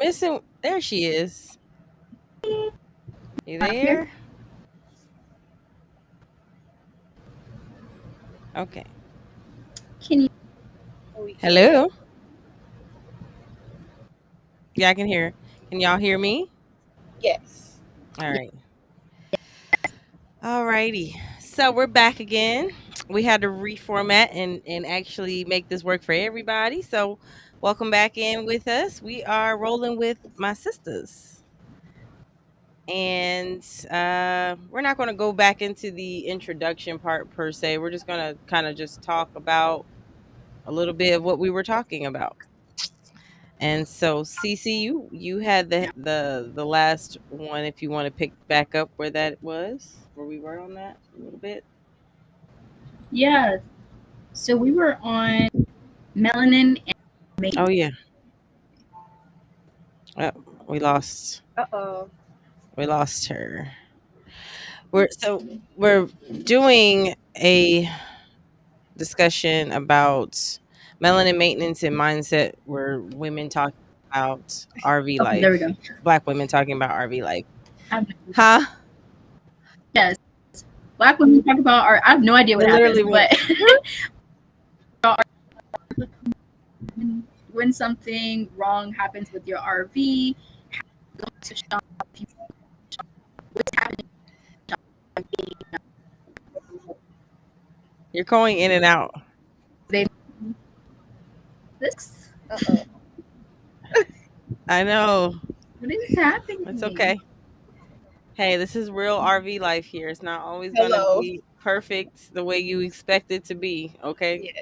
missing. There she is. You Here. there? Okay. Can you? Oh, we can. Hello. Yeah, I can hear. Can y'all hear me? Yes. All right. All righty. So we're back again. We had to reformat and actually make this work for everybody. So welcome back in with us. We are rolling with my sisters. And we're not going to go back into the introduction part per se. We're just going to kind of just talk about a little bit of what we were talking about. And so, Cece, you had the last one. If you want to pick back up where that was, where we were on that a little bit. Yeah. So we were on melanin and Oh maintenance. yeah, oh, we lost Uh-oh. we lost her. We're doing a discussion about melanin maintenance and mindset, where women talking about RV Okay, there we life, go. Black women talking about RV life. I have Huh? yes. Black women talk about art. I have no idea what They happens, literally went. but when something wrong happens with your RV, go to shop. What's happening? You're going in and out. They this. Uh-oh. I know. What is It's happening? okay. Hey, this is real RV life here. It's not always going to Hello. be perfect the way you expect it to be, okay? Yeah.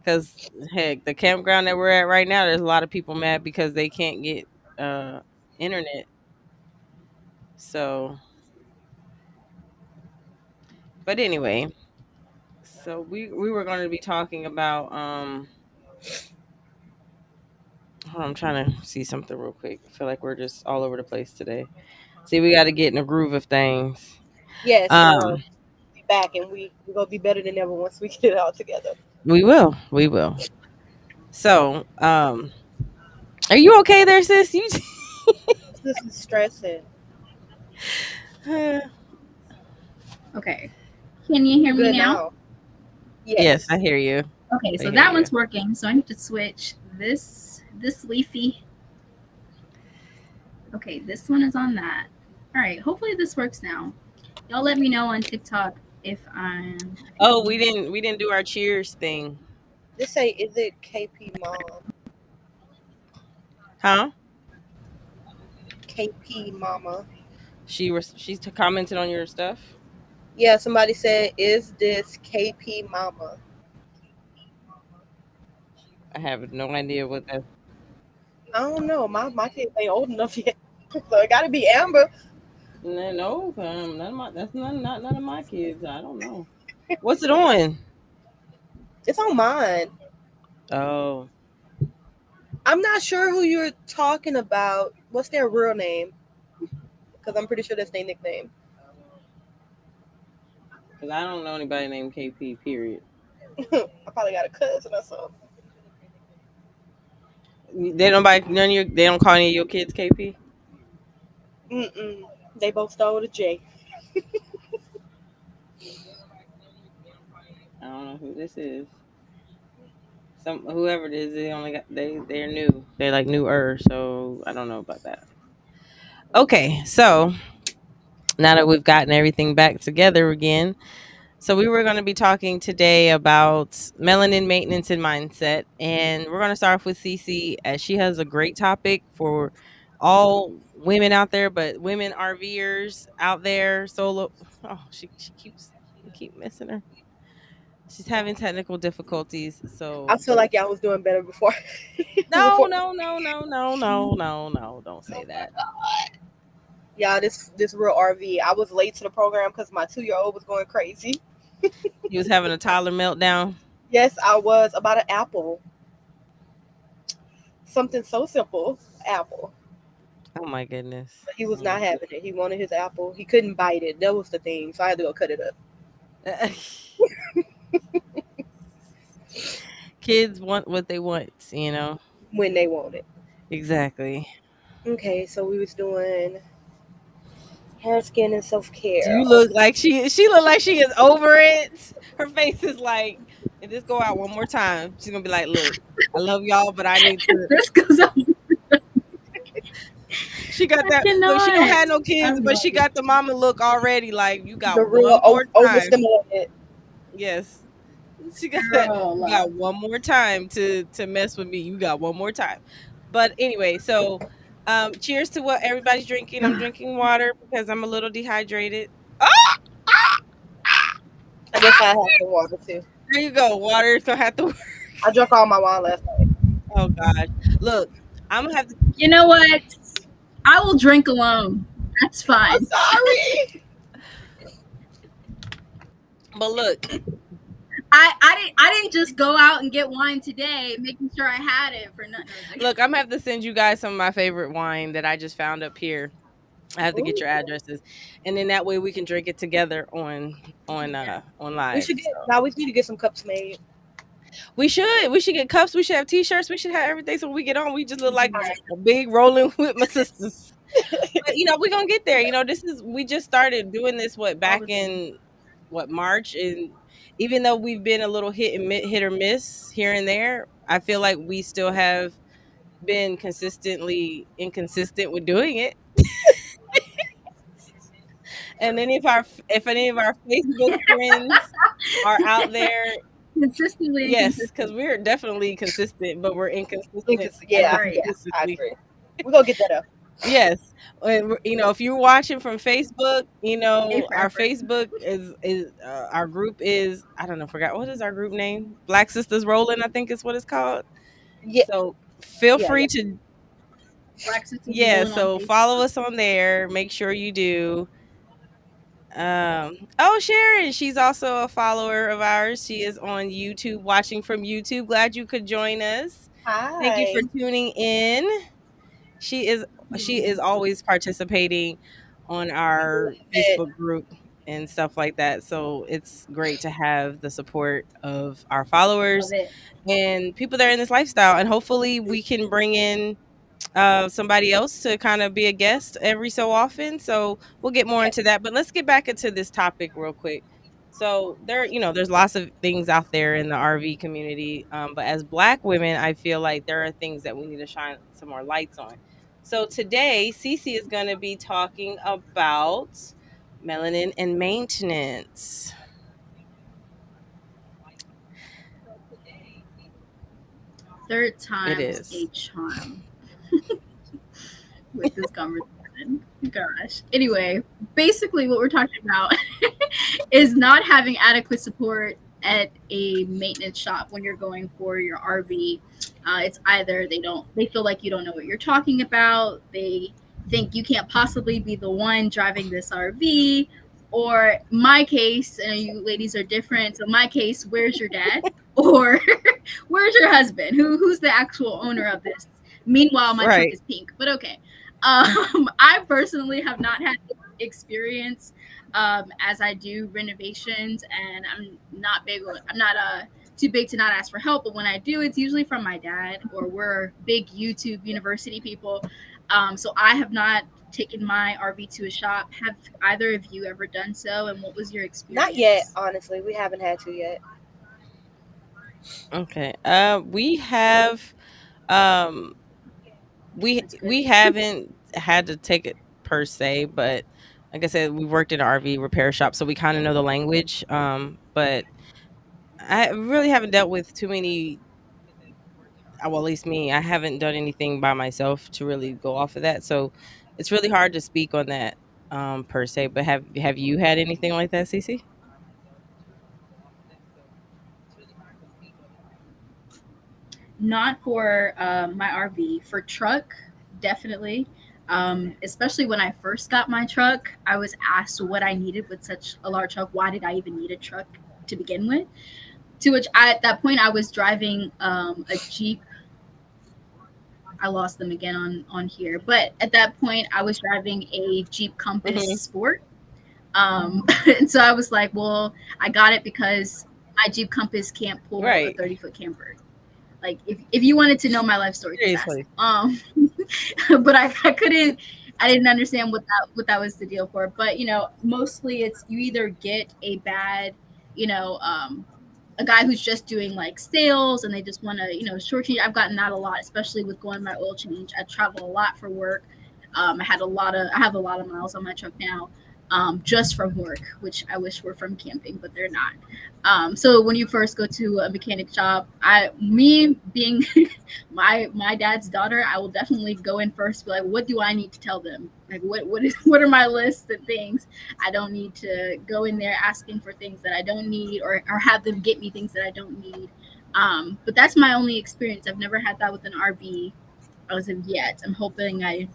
Because, heck, the campground that we're at right now, there's a lot of people mad because they can't get uh, internet. So, but anyway, so we were going to be talking about, hold on, I'm trying to see something real quick. I feel like we're just all over the place today. See, we got to get in the groove of things. Yes, Um, be back and we're gonna be better than ever once we get it all together. we will. So, are you okay there, sis? You This is stressing. Okay. Can you hear You me good now? now? yes, I Yes. hear you. Okay, I so hear that you. one's working. So I need to switch this leafy. Okay, this one is on that. All right, hopefully this works now. Y'all let me know on TikTok if I'm. Oh, we didn't do our cheers thing, This say is it KP mom? huh? KP mama. She's commented on your stuff. Yeah, somebody said, is this KP mama? I have no idea what that. I don't know. My kids ain't old enough yet. So it gotta be Amber. No, none of my that's not none of my kids. I don't know. What's it on? It's on mine. Oh, I'm not sure who you're talking about. What's their real name? Because I'm pretty sure that's their nickname. because I don't know anybody named KP. Period. I probably got a cousin or something. They don't call any of your kids KP. Mm-mm. They both start with a J. I don't know who this is. Some whoever it is, they only got they're new. They're like newer, so I don't know about that. Okay, so now that we've gotten everything back together again, so we were going to be talking today about melanin maintenance and mindset, and we're going to start off with Cece as she has a great topic for all women out there, but women RVers out there solo. Oh, she keeps we keep missing her. She's having technical difficulties, I so feel like y'all was doing better before. no, before. no, no, no, no, no, no, no, don't say Oh my that. god. Yeah, this real RV. I was late to the program because my 2-year-old was going crazy. He was having a toddler meltdown. Yes, I was about an apple. Something so simple, apple. Oh my goodness. But he was Oh my not having it. He wanted his apple. He couldn't bite it. That was the thing. So I had to go cut it up goodness. Kids want what they want. when they want it. Exactly. Okay, so we was doing hair, skin, and self care. You look like she look like she is over it. Her face is like, if this go out one more time, she's gonna be like, "Look, I love y'all, but I need to." This goes on. She got I that look. She don't cannot. have no kids, I'm but she loving got the mama look already. Like you The got real one more time. overstimulated. Yes, she got that. You girl. got one more time to mess with me. You got one more time. But anyway, so cheers to what everybody's drinking. I'm drinking water because I'm a little dehydrated. Oh, I guess I have some water too. there you go. Water's gonna have to. I drank all my wine last night. Oh gosh, look, I'm gonna have to. You know what? I will drink alone. That's I'm fine. sorry. But look, I didn't just go out and get wine today, making sure I had it for nothing. look, I'm gonna have to send you guys some of my favorite wine that I just found up here. I have to get Ooh, your addresses, and then that way we can drink it together on we live. should get So now. We need to get some cups made. we should get cups. We should have t-shirts. We should have everything. So when we get on, we just look like Yeah, a big rolling with my sisters. But we're gonna get there. We just started doing this all back the things. in March, and even though we've been a little hit or miss here and there, I feel like we still have been consistently inconsistent with doing it. And then if any of our Facebook friends are out there, Consistently yes, inconsistent. because we're definitely consistent, but we're inconsistent at Yeah, Right. yeah, I inconsistently. agree. We're gonna get that up. Yes. If you're watching from Facebook, A for our effort. Facebook is our group is, I don't know, forgot what is our group name? Black Sisters Rolling, I think is what it's called. Yeah, So feel yeah, yeah. free to, Black sisters yeah, rolling on so Facebook. follow us on there. Make sure you do. Oh, Sharon, she's also a follower of ours. She is on YouTube, watching from YouTube. Glad you could join us. Thank you for Hi. tuning in. She is she Hmm. is always participating on our Facebook group and stuff like that. So it's great to have the support of our Love followers it. and people that are in this lifestyle. And hopefully we can bring in somebody else to kind of be a guest every so often. So we'll get more Yeah. into that. But let's get back into this topic real quick. So there's lots of things out there in the RV community. But as Black women, I feel like there are things that we need to shine some more lights on. So today, Cece is going to be talking about melanin and maintenance. Third It time's a is. charm with this conversation. Gosh. Anyway, basically, what we're talking about is not having adequate support at a maintenance shop when you're going for your RV. It's either they feel like you don't know what you're talking about, they think you can't possibly be the one driving this RV, or my case, and you ladies are different. So my case, where's your dad? Or where's your husband? Who's the actual owner of this? Meanwhile, my truck Right. is pink, but okay. I personally have not had experience as I do renovations, and I'm not too big to not ask for help. But when I do, it's usually from my dad, or we're big YouTube university people. So I have not taken my RV to a shop. Have either of you ever done so? And what was your Not yet, experience? honestly. We haven't had to yet. Okay. We have um That's good. we haven't had to take it per se, but like I said, we worked in an RV repair shop, so we kind of know the language. But I really haven't dealt with too many. Well, at least me, I haven't done anything by myself to really go off of that. So it's really hard to speak on that per se. But have you had anything like that, Cece? Not for my RV. For truck, definitely. Especially when I first got my truck, I was asked what I needed with such a large truck. Why did I even need a truck to begin with? To which at that point I was driving a Jeep. I lost them again on here, but at that point I was driving a Jeep Compass Hmm. Sport. And so I was like, well, I got it because my Jeep Compass can't pull a Right. 30-foot camper. Like if you wanted to know my life story, just ask. Seriously. but I couldn't. I didn't understand what that was the deal for. But mostly it's you either get a bad, you know, a guy who's just doing like sales and they just want to short change. I've gotten that a lot, especially with going my oil change. I travel a lot for work. I have a lot of miles on my truck now, just from work, which I wish were from camping, but they're not. So when you first go to a mechanic shop, me being my dad's daughter, I will definitely go in first. Be like, what do I need to tell them? Like, what are my lists of things? I don't need to go in there asking for things that I don't need, or have them get me things that I don't need. But that's my only experience. I've never had that with an RV as of yet. I'm hoping I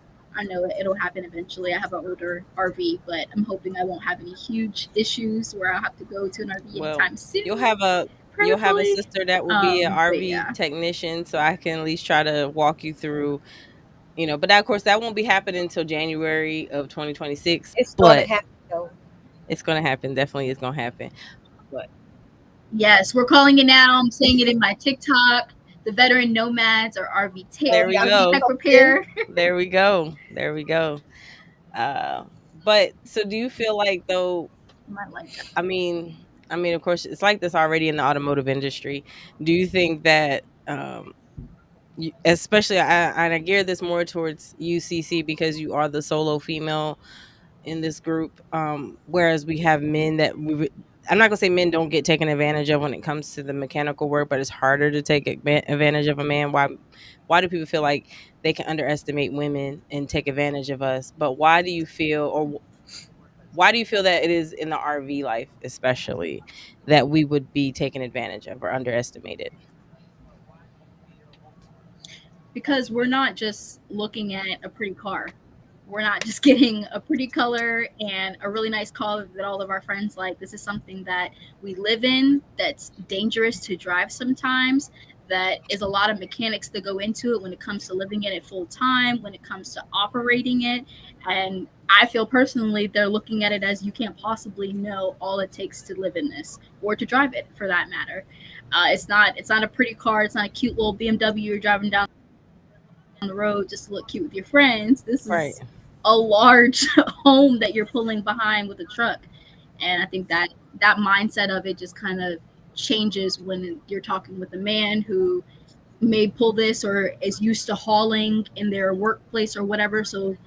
know it'll happen eventually. I have an older RV, but I'm hoping I won't have any huge issues where I'll have to go to an RV Well, anytime you'll soon, have a you'll have a prayerfully. sister that will be an But RV yeah. technician, so I can at least try to walk you through. But that, of course, that won't be happening until January of 2026. It's gonna But happen though. it's gonna happen. Definitely, it's gonna happen. But Yes, we're calling it now. I'm saying it in my TikTok. The veteran nomads or there we Y'all keep go. tech talking. repair. There we go. There we go. Uh, but so, do you feel like though? I like that. I mean, of course, it's like this already in the automotive industry. Do you think that, especially, I gear this more towards UCC because you are the solo female in this group, whereas we have men that I'm not gonna say men don't get taken advantage of when it comes to the mechanical work, but it's harder to take advantage of a man. Why do people feel like they can underestimate women and take advantage of us? But why do you feel, or why do you feel that it is in the RV life, especially, that we would be taken advantage of or underestimated? Because we're not just looking at a pretty car. We're not just getting a pretty color and a really nice car that all of our friends like. This is something that we live in, that's dangerous to drive sometimes, that is a lot of mechanics that go into it when it comes to living in it full time, when it comes to operating it. And I feel personally they're looking at it as you can't possibly know all it takes to live in this or to drive it for that matter. It's not a pretty car. It's not a cute little BMW you're driving down the road just to look cute with your friends. This Right. is a large home that you're pulling behind with a truck. And I think that mindset of it just kind of changes when you're talking with a man who may pull this or is used to hauling in their workplace or whatever. So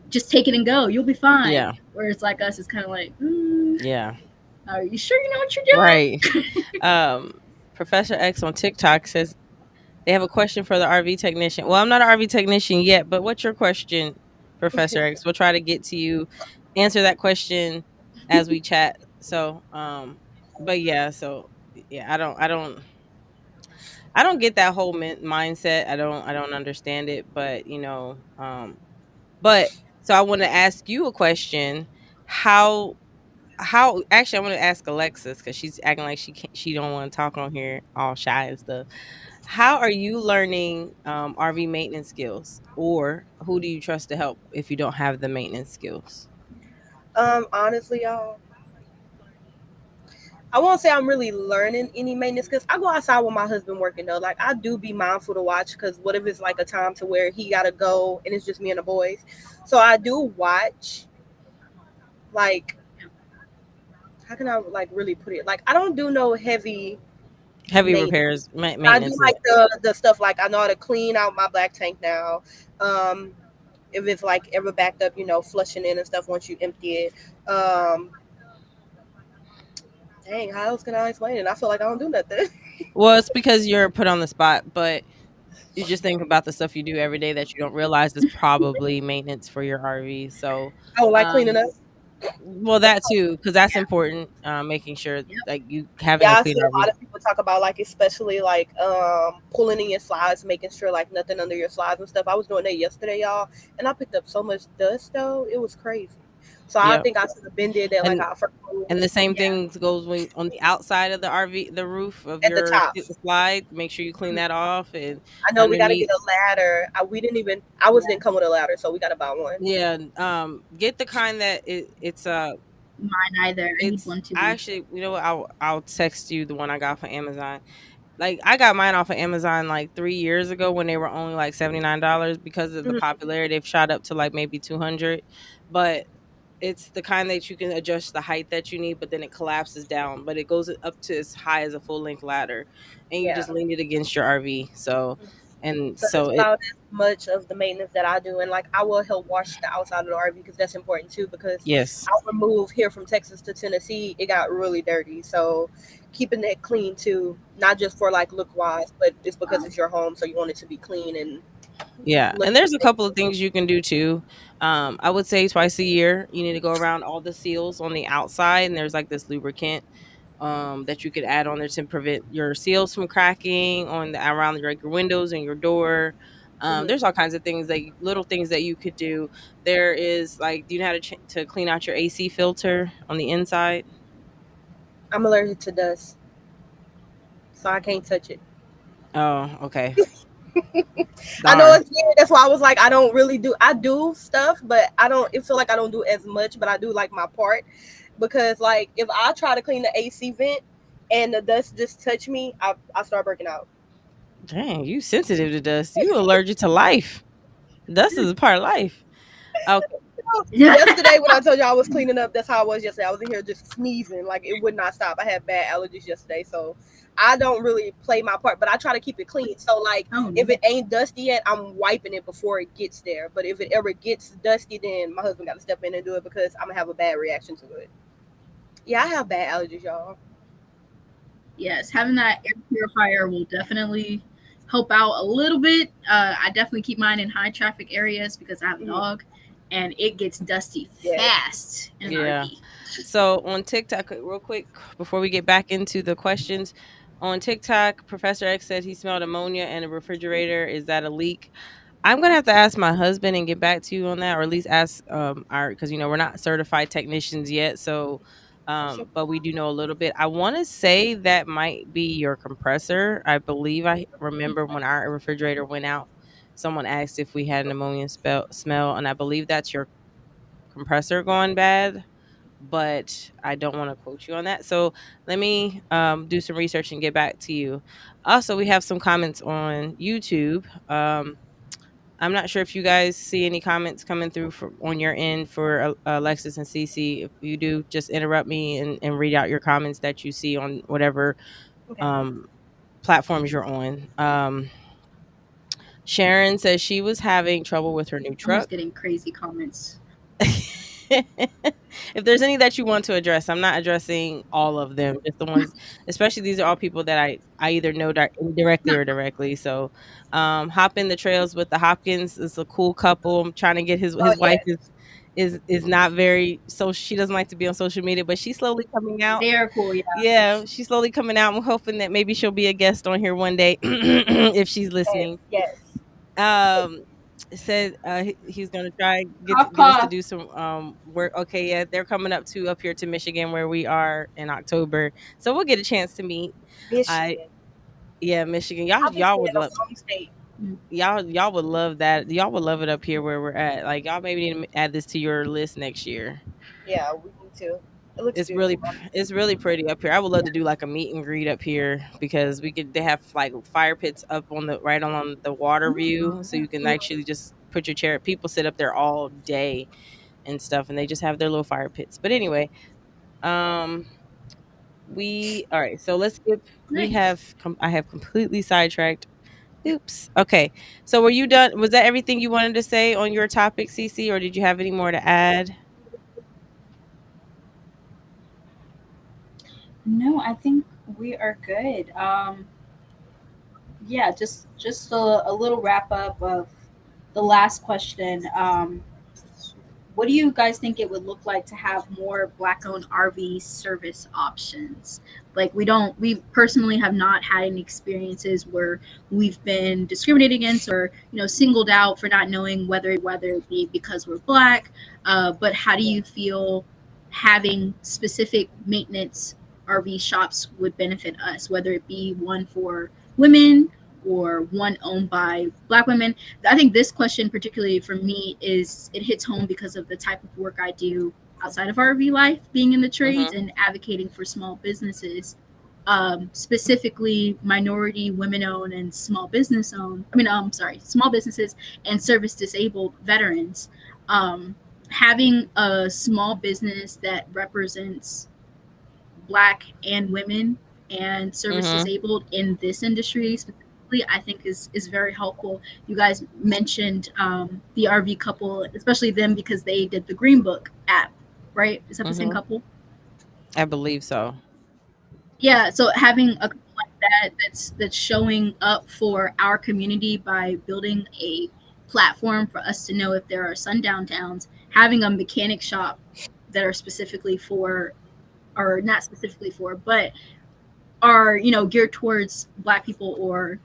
just take it and go. You'll be fine. Yeah. Whereas like us, it's kind of like, Yeah. are you sure you know what you're Right. doing? Um, Professor X on TikTok says they have a question for the RV technician. Well, I'm not an RV technician yet, but what's your question, Professor X? We'll try to get to you, answer that question as we chat. So, but yeah, so yeah, I don't get that whole mindset. I don't understand it, but but so I want to ask you a question. How actually I want to ask Alexis because she's acting like she don't want to talk on here, all shy and stuff. How are you learning RV maintenance skills, or who do you trust to help if you don't have the maintenance skills? Honestly, y'all, I won't say I'm really learning any maintenance because I go outside with my husband working though. Like I do be mindful to watch because what if it's like a time to where he gotta go and it's just me and the boys. So I do watch. Like how can I like really put it? Like I don't do no heavy Heavy maintenance. repairs, I do maintenance. like the stuff like I know how to clean out my black tank now. Um, if it's like ever backed up, flushing in and stuff once you empty it. Dang, how else can I explain it? I feel like I don't do nothing. Well, it's because you're put on the spot, but you just think about the stuff you do every day that you don't realize is probably maintenance for your RV. So, I don't like cleaning um, up. well, that too, because that's important. Making sure Yep. like you having Yeah, a I clean see a lot RV. of people talk about like especially like pulling in your slides, making sure like nothing under your slides and stuff. I was doing that yesterday, y'all, and I picked up so much dust though. It was crazy. So I Yep, think I should have been did that like and our first move. the same Yeah. thing goes when on the outside of the RV, the roof of At the your top. slide. Make sure you clean that off and I know we got to underneath. get a ladder. We didn't even. Ours didn't come with a ladder, so we got to buy one. Yeah, get the kind that Mine either. I need it's one too. actually, you know what, I'll text you the one I got from Amazon. like I got mine off of Amazon like 3 years ago when they were only like $79 because of the Mhm. popularity. They've shot up to like maybe 200, but it's the kind that you can adjust the height that you need, but then it collapses down, but it goes up to as high as a full length ladder, and you Yeah. just lean it against your RV. So, and So that's so it about as much of the maintenance that I do. And like I will help wash the outside of the RV because that's important too. Because yes, our move here from Texas to Tennessee, it got really dirty. So keeping it clean too, not just for like look wise, but it's because Wow. it's your home, so you want it to be clean and yeah, look and there's a at couple of things you can do too. I would say twice a year you need to go around all the seals on the outside, and there's like this lubricant that you could add on there to prevent your seals from cracking on the around like your windows and your door. Mhm. There's all kinds of things, like little things that you could do. There is like, do you know how to to clean out your AC filter on the inside? I'm allergic to dust, so I can't touch it. Oh, okay. I know Darn. it's weird. That's why I was like, I don't really do. I do stuff, but I don't. It feel like I don't do as much, but I do like my part because like if I try to clean the AC vent and the dust just touch me, I start breaking out. Dang, you sensitive to dust. You allergic to life. Dust is a part of life. Okay. Yeah. Yesterday when I told you I was cleaning up, that's how I was yesterday. I was in here just sneezing, like it would not stop. I had bad allergies yesterday, so I don't really play my part, but I try to keep it clean. So like Oh if no. it ain't dusty yet, I'm wiping it before it gets there. But if it ever gets dusty, then my husband got to step in and do it because I'm gonna have a bad reaction to it. Yeah, I have bad allergies, y'all. Yes, having that air purifier will definitely help out a little bit. I definitely keep mine in high traffic areas because I have a Mhm. dog, and it gets dusty Yes. fast in an Yeah. RV. So on TikTok, real quick, before we get back into the questions, on TikTok, Professor X said he smelled ammonia in a refrigerator. Is that a leak? I'm gonna have to ask my husband and get back to you on that, or at least ask our, because we're not certified technicians yet. So, Sure. but we do know a little bit. I want to say that might be your compressor. I believe I remember when our refrigerator went out, someone asked if we had an ammonia smell, and I believe that's your compressor going bad, but I don't want to quote you on that. So let me do some research and get back to you. Also, we have some comments on YouTube. I'm not sure if you guys see any comments coming through on your end for Alexis and Cece. If you do, just interrupt me and read out your comments that you see on whatever Okay. um, platforms you're on. Sharon says she was having trouble with her new I'm just truck. getting crazy comments. If there's any that you want to address, I'm not addressing all of them, just the ones, especially these are all people that I either know indirectly No, or directly. So, hop in the trails with the Hopkins is a cool couple. I'm trying to get Oh his wife yes, is not very, so she doesn't like to be on social media, but she's slowly coming out. they are cool. Yeah. Yeah, she's slowly coming out. I'm hoping that maybe she'll be a guest on here one day if she's yes, listening. yes. um said he's gonna try Cough, get us to cough. do some work. Okay, yeah, they're coming up here to Michigan where we are in October, so we'll get a chance to meet. I Michigan. Yeah, Michigan, y'all I've been y'all saying would the love, wrong state. Mm. y'all would love that. Y'all would love it up here where we're at. Like, y'all maybe need to add this to your list next year. Yeah, we need to. It looks It's really beautiful. it's really pretty up here. I would love to do like a meet and greet up here because they have like fire pits up on the right on the water view, so you can Mhm. actually just put your chair. People sit up there all day and stuff, and they just have their little fire pits. But anyway, um we all right, so let's get we Nice. I have completely sidetracked. Oops. Okay, so were you done? Was that everything you wanted to say on your topic, CC, or did you have any more to add? No, I think we are good. Yeah, just a little wrap up of the last question. What do you guys think it would look like to have more black owned RV service options? Like we personally have not had any experiences where we've been discriminated against or, singled out for not knowing whether it be because we're black. But how do Yeah. you feel having specific maintenance RV shops would benefit us, whether it be one for women or one owned by black women? I think this question, particularly for me, is it hits home because of the type of work I do outside of RV life, being in the trades Mm-hmm. and advocating for small businesses. specifically minority, women owned, and small business owned. I mean, sorry, small businesses and service disabled veterans. Um, Having a small business that represents Black and women and service Mhm. disabled in this industry specifically, I think is very helpful. You guys mentioned the RV couple, especially them because they did the Green Book app, right? Is that the same Mhm. couple? I believe so. Yeah, so having a couple like that that's showing up for our community by building a platform for us to know if there are sundown towns, having a mechanic shop that are specifically for, or not specifically for, but are, geared towards Black people or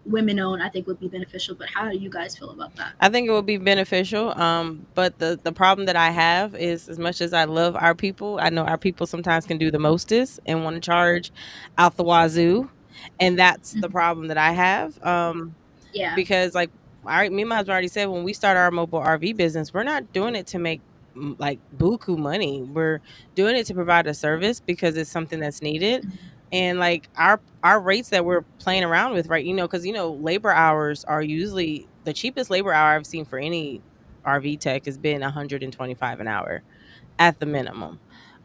women owned, I think would be beneficial. But how do you guys feel about that? I think it would be beneficial. But the problem that I have is, as much as I love our people, I know our people sometimes can do the mostest and want to charge out the wazoo, and that's the Mhm. problem that I have. Yeah. Because like, all right, me and my husband already said when we start our mobile RV business, we're not doing it to make like buku money. We're doing it to provide a service because it's something that's needed. Mhm. And like our rates that we're playing around with, right? Because labor hours are usually the cheapest labor hour I've seen for any RV tech has been 125 an hour at the minimum.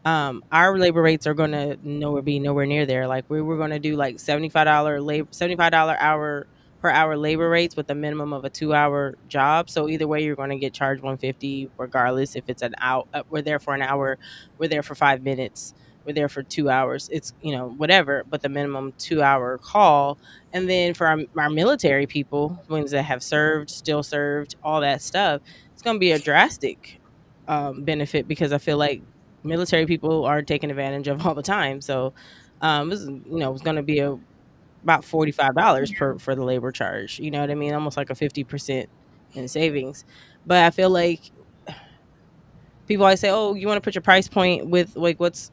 Our labor rates are gonna nowhere be nowhere near there. Like we're gonna do like $75 hour per hour labor rates with a minimum of a 2 hour job. So either way, you're gonna get charged 150 regardless if it's an hour. We're there for an hour. We're there for 5 minutes. We're there for 2 hours. It's whatever, but the minimum 2 hour call. And then for our military people, ones that have served, still served, all that stuff, it's gonna be a drastic benefit because I feel like military people are taken advantage of all the time. So, this is, it's going to be about $45 Yeah. for the labor charge. You know what I mean? Almost like a 50% in savings. But I feel like people always say, "Oh, you want to put your price point with like what's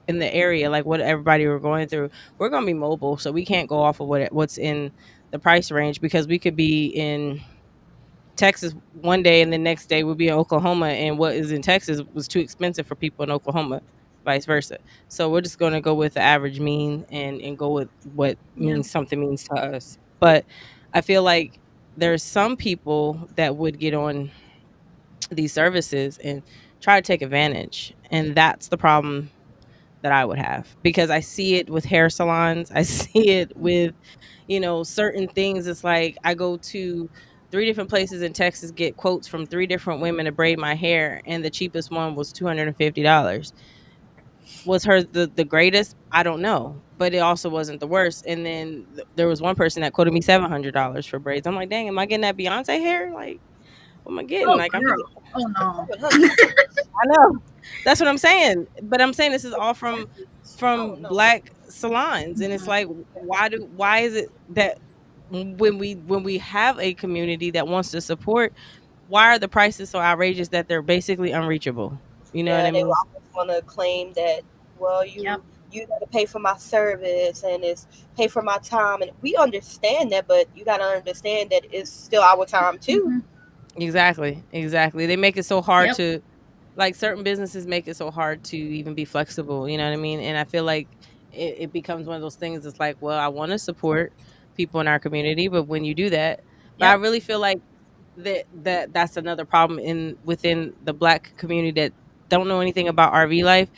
in the area, like what everybody we're going through." We're going to be mobile, so we can't go off of what's in the price range because we could be in Texas one day and the next day we'll be in Oklahoma, and what is in Texas was too expensive for people in Oklahoma, vice versa. So we're just going to go with the average mean and go with what Yeah. means something means to us. But I feel like there's some people that would get on these services and try to take advantage, and that's the problem that I would have because I see it with hair salons. I see it with, certain things. It's like I go to three different places in Texas, get quotes from three different women to braid my hair, and the cheapest one was $250. Was her the greatest? I don't know, but it also wasn't the worst. And then there was one person that quoted me $700 for braids. I'm like, dang, am I getting that Beyonce hair? Like, what am I getting? Oh, Like, I'm not. girl. Oh no. 700. I know. That's what I'm saying. But I'm saying this is all I don't from know. black salons, and it's Mhm. like why is it that when we have a community that wants to support, why are the prices so outrageous that they're basically unreachable? You know what Yeah, I they mean? always want to claim that, well, Yep. you got to pay for my service and it's pay for my time, and we understand that, but you got to understand that it's still our time too. Hmm. Exactly. Exactly. They make it so hard Yep. to like certain businesses make it so hard to even be flexible, you know what I mean? And I feel like it becomes one of those things. It's like, well, I want to support people in our community, but when you do that, but I Yep. really feel like that's another problem in within the black community that don't know anything about RV life.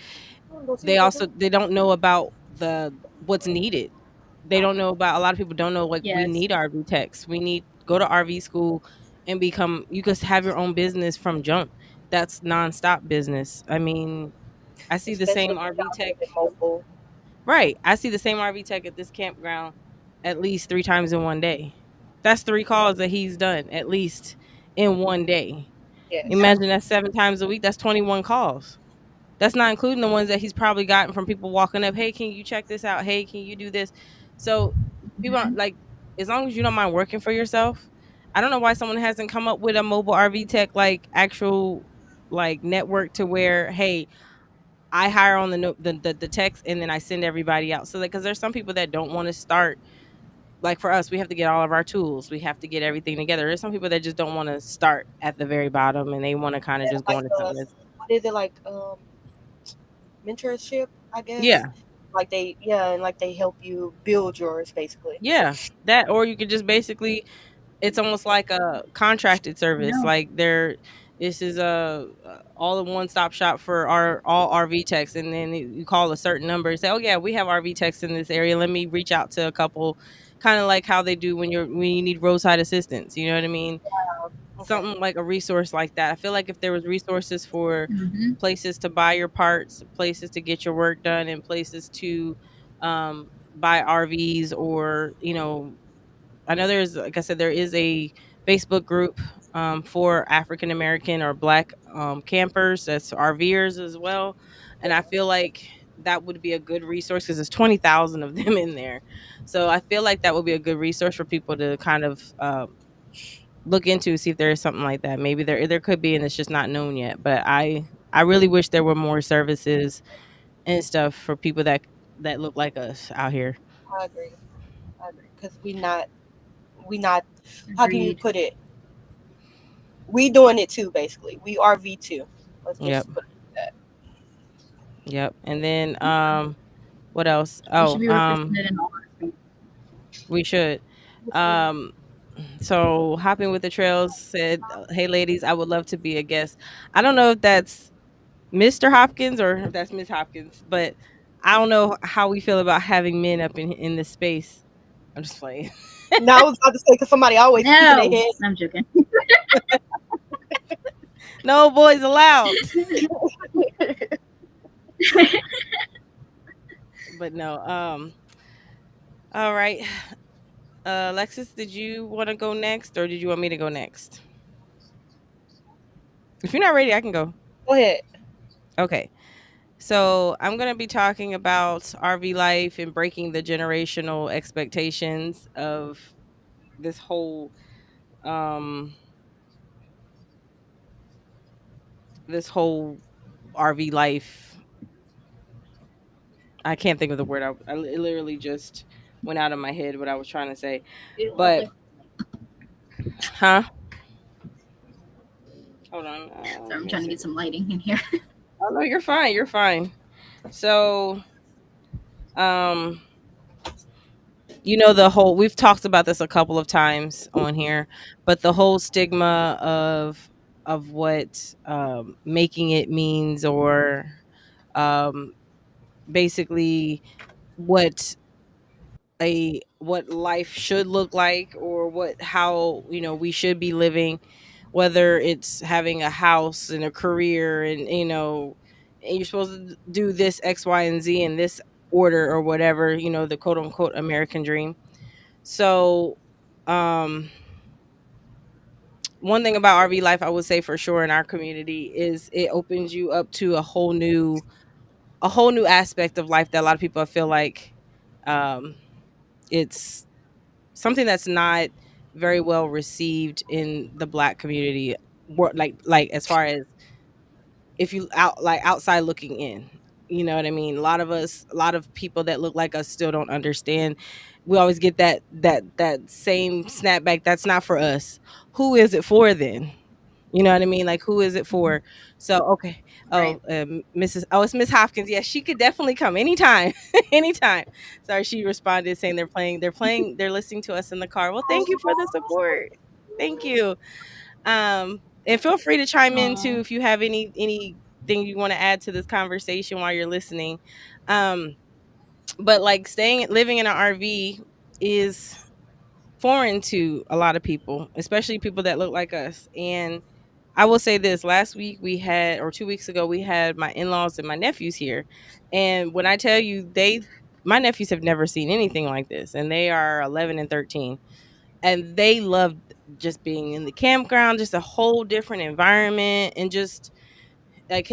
Go see They what they also do. they don't know about the what's needed. They don't know about, a lot of people don't know, like, we Yes. need RV techs. We need go to RV school and become, you could have your own business from jump. That's nonstop business. I mean, I see the Especially same if RV y'all tech. living mobile. Right. I see the same RV tech at this campground at least 3 times in one day. That's 3 calls that he's done at least in one day. Yes. Yep. Imagine that 7 times a week. That's 21 calls. That's not including the ones that he's probably gotten from people walking up. Hey, can you check this out? Hey, can you do this? So people Hmm. like, as long as you don't mind working for yourself. I don't know why someone hasn't come up with a mobile RV tech like actual like network to where, hey, I hire on the text and then I send everybody out. So like, because there's some people that don't want to start. Like for us, we have to get all of our tools. We have to get everything together. There's some people that just don't want to start at the very bottom and they want to kind of Yeah, just go like into something that's, what is it like mentorship, I guess. yeah. like they yeah, and like they help you build yours basically. Yeah, that, or you could just basically, it's almost like a contracted service. No. Like there, this is a all in one stop shop for our all RV techs, and then you call a certain number and say, "Oh yeah, we have RV techs in this area. Let me reach out to a couple." Kind of like how they do when you need roadside assistance. You know what I mean? Okay. Something like a resource like that. I feel like if there was resources for Hmm. places to buy your parts, places to get your work done, and places to buy RVs, or I know there's, like I said, there is a Facebook group for African American or Black campers, that's RVers as well, and I feel like that would be a good resource because there's 20,000 of them in there. So I feel like that would be a good resource for people to kind of look into, see if there is something like that. Maybe there could be, and it's just not known yet. But I really wish there were more services and stuff for people that look like us out here. I agree. I agree. Because we not how can you Agreed. put it? We doing it too, basically. We are V2. Let's Yep. just put that. Yep. And then what else? We should Oh, be represented in all our states. we should. Um so Hopping with the Trails said, "Hey ladies, I would love to be a guest." I don't know if that's Mr. Hopkins or if that's Miss Hopkins, but I don't know how we feel about having men up in this space. I'm just playing. Now I was about to say because somebody always peeking their No, head. I'm joking. No boys allowed. But no. All right. Alexis, did you want to go next, or did you want me to go next? If you're not ready, I can go. Go ahead. Okay. So I'm going to be talking about RV life and breaking the generational expectations of this whole um this whole RV life. I can't think of the word. It literally just went out of my head what I was trying to say. But huh? Hold on. So I'm Give me a trying to get second. some lighting in here. Oh no, you're fine. You're fine. So um the whole, we've talked about this a couple of times on here, but the whole stigma of what making it means, or um basically what what life should look like, or what how we should be living, whether it's having a house and a career, and and you're supposed to do this X, Y, and Z in this order, or whatever, the quote unquote American dream. So, um, one thing about RV life, I would say for sure in our community, is it opens you up to a whole new aspect of life that a lot of people feel like um, it's something that's not very well received in the Black community. Like as far as if you outside looking in, you know what I mean. A lot of people that look like us still don't understand. We always get that same snapback. That's not for us. Who is it for then? You know what I mean? Like, who is it Mhm. for? So, okay. Right. Oh, Mrs. Oh, it's Miss Hopkins. Yeah, she could definitely come anytime, anytime. Sorry, she responded saying they're listening to us in the car. Well, thank you for the support. Thank you. And feel free to chime in too Aw. if you have anything you want to add to this conversation while you're listening. Um, but like living in an RV is foreign to a lot of people, especially people that look like us. And I will say this: last week we had, or 2 weeks ago, we had my in-laws and my nephews here. And when I tell you, my nephews have never seen anything like this, and they are 11 and 13, and they loved just being in the campground, just a whole different environment, and just like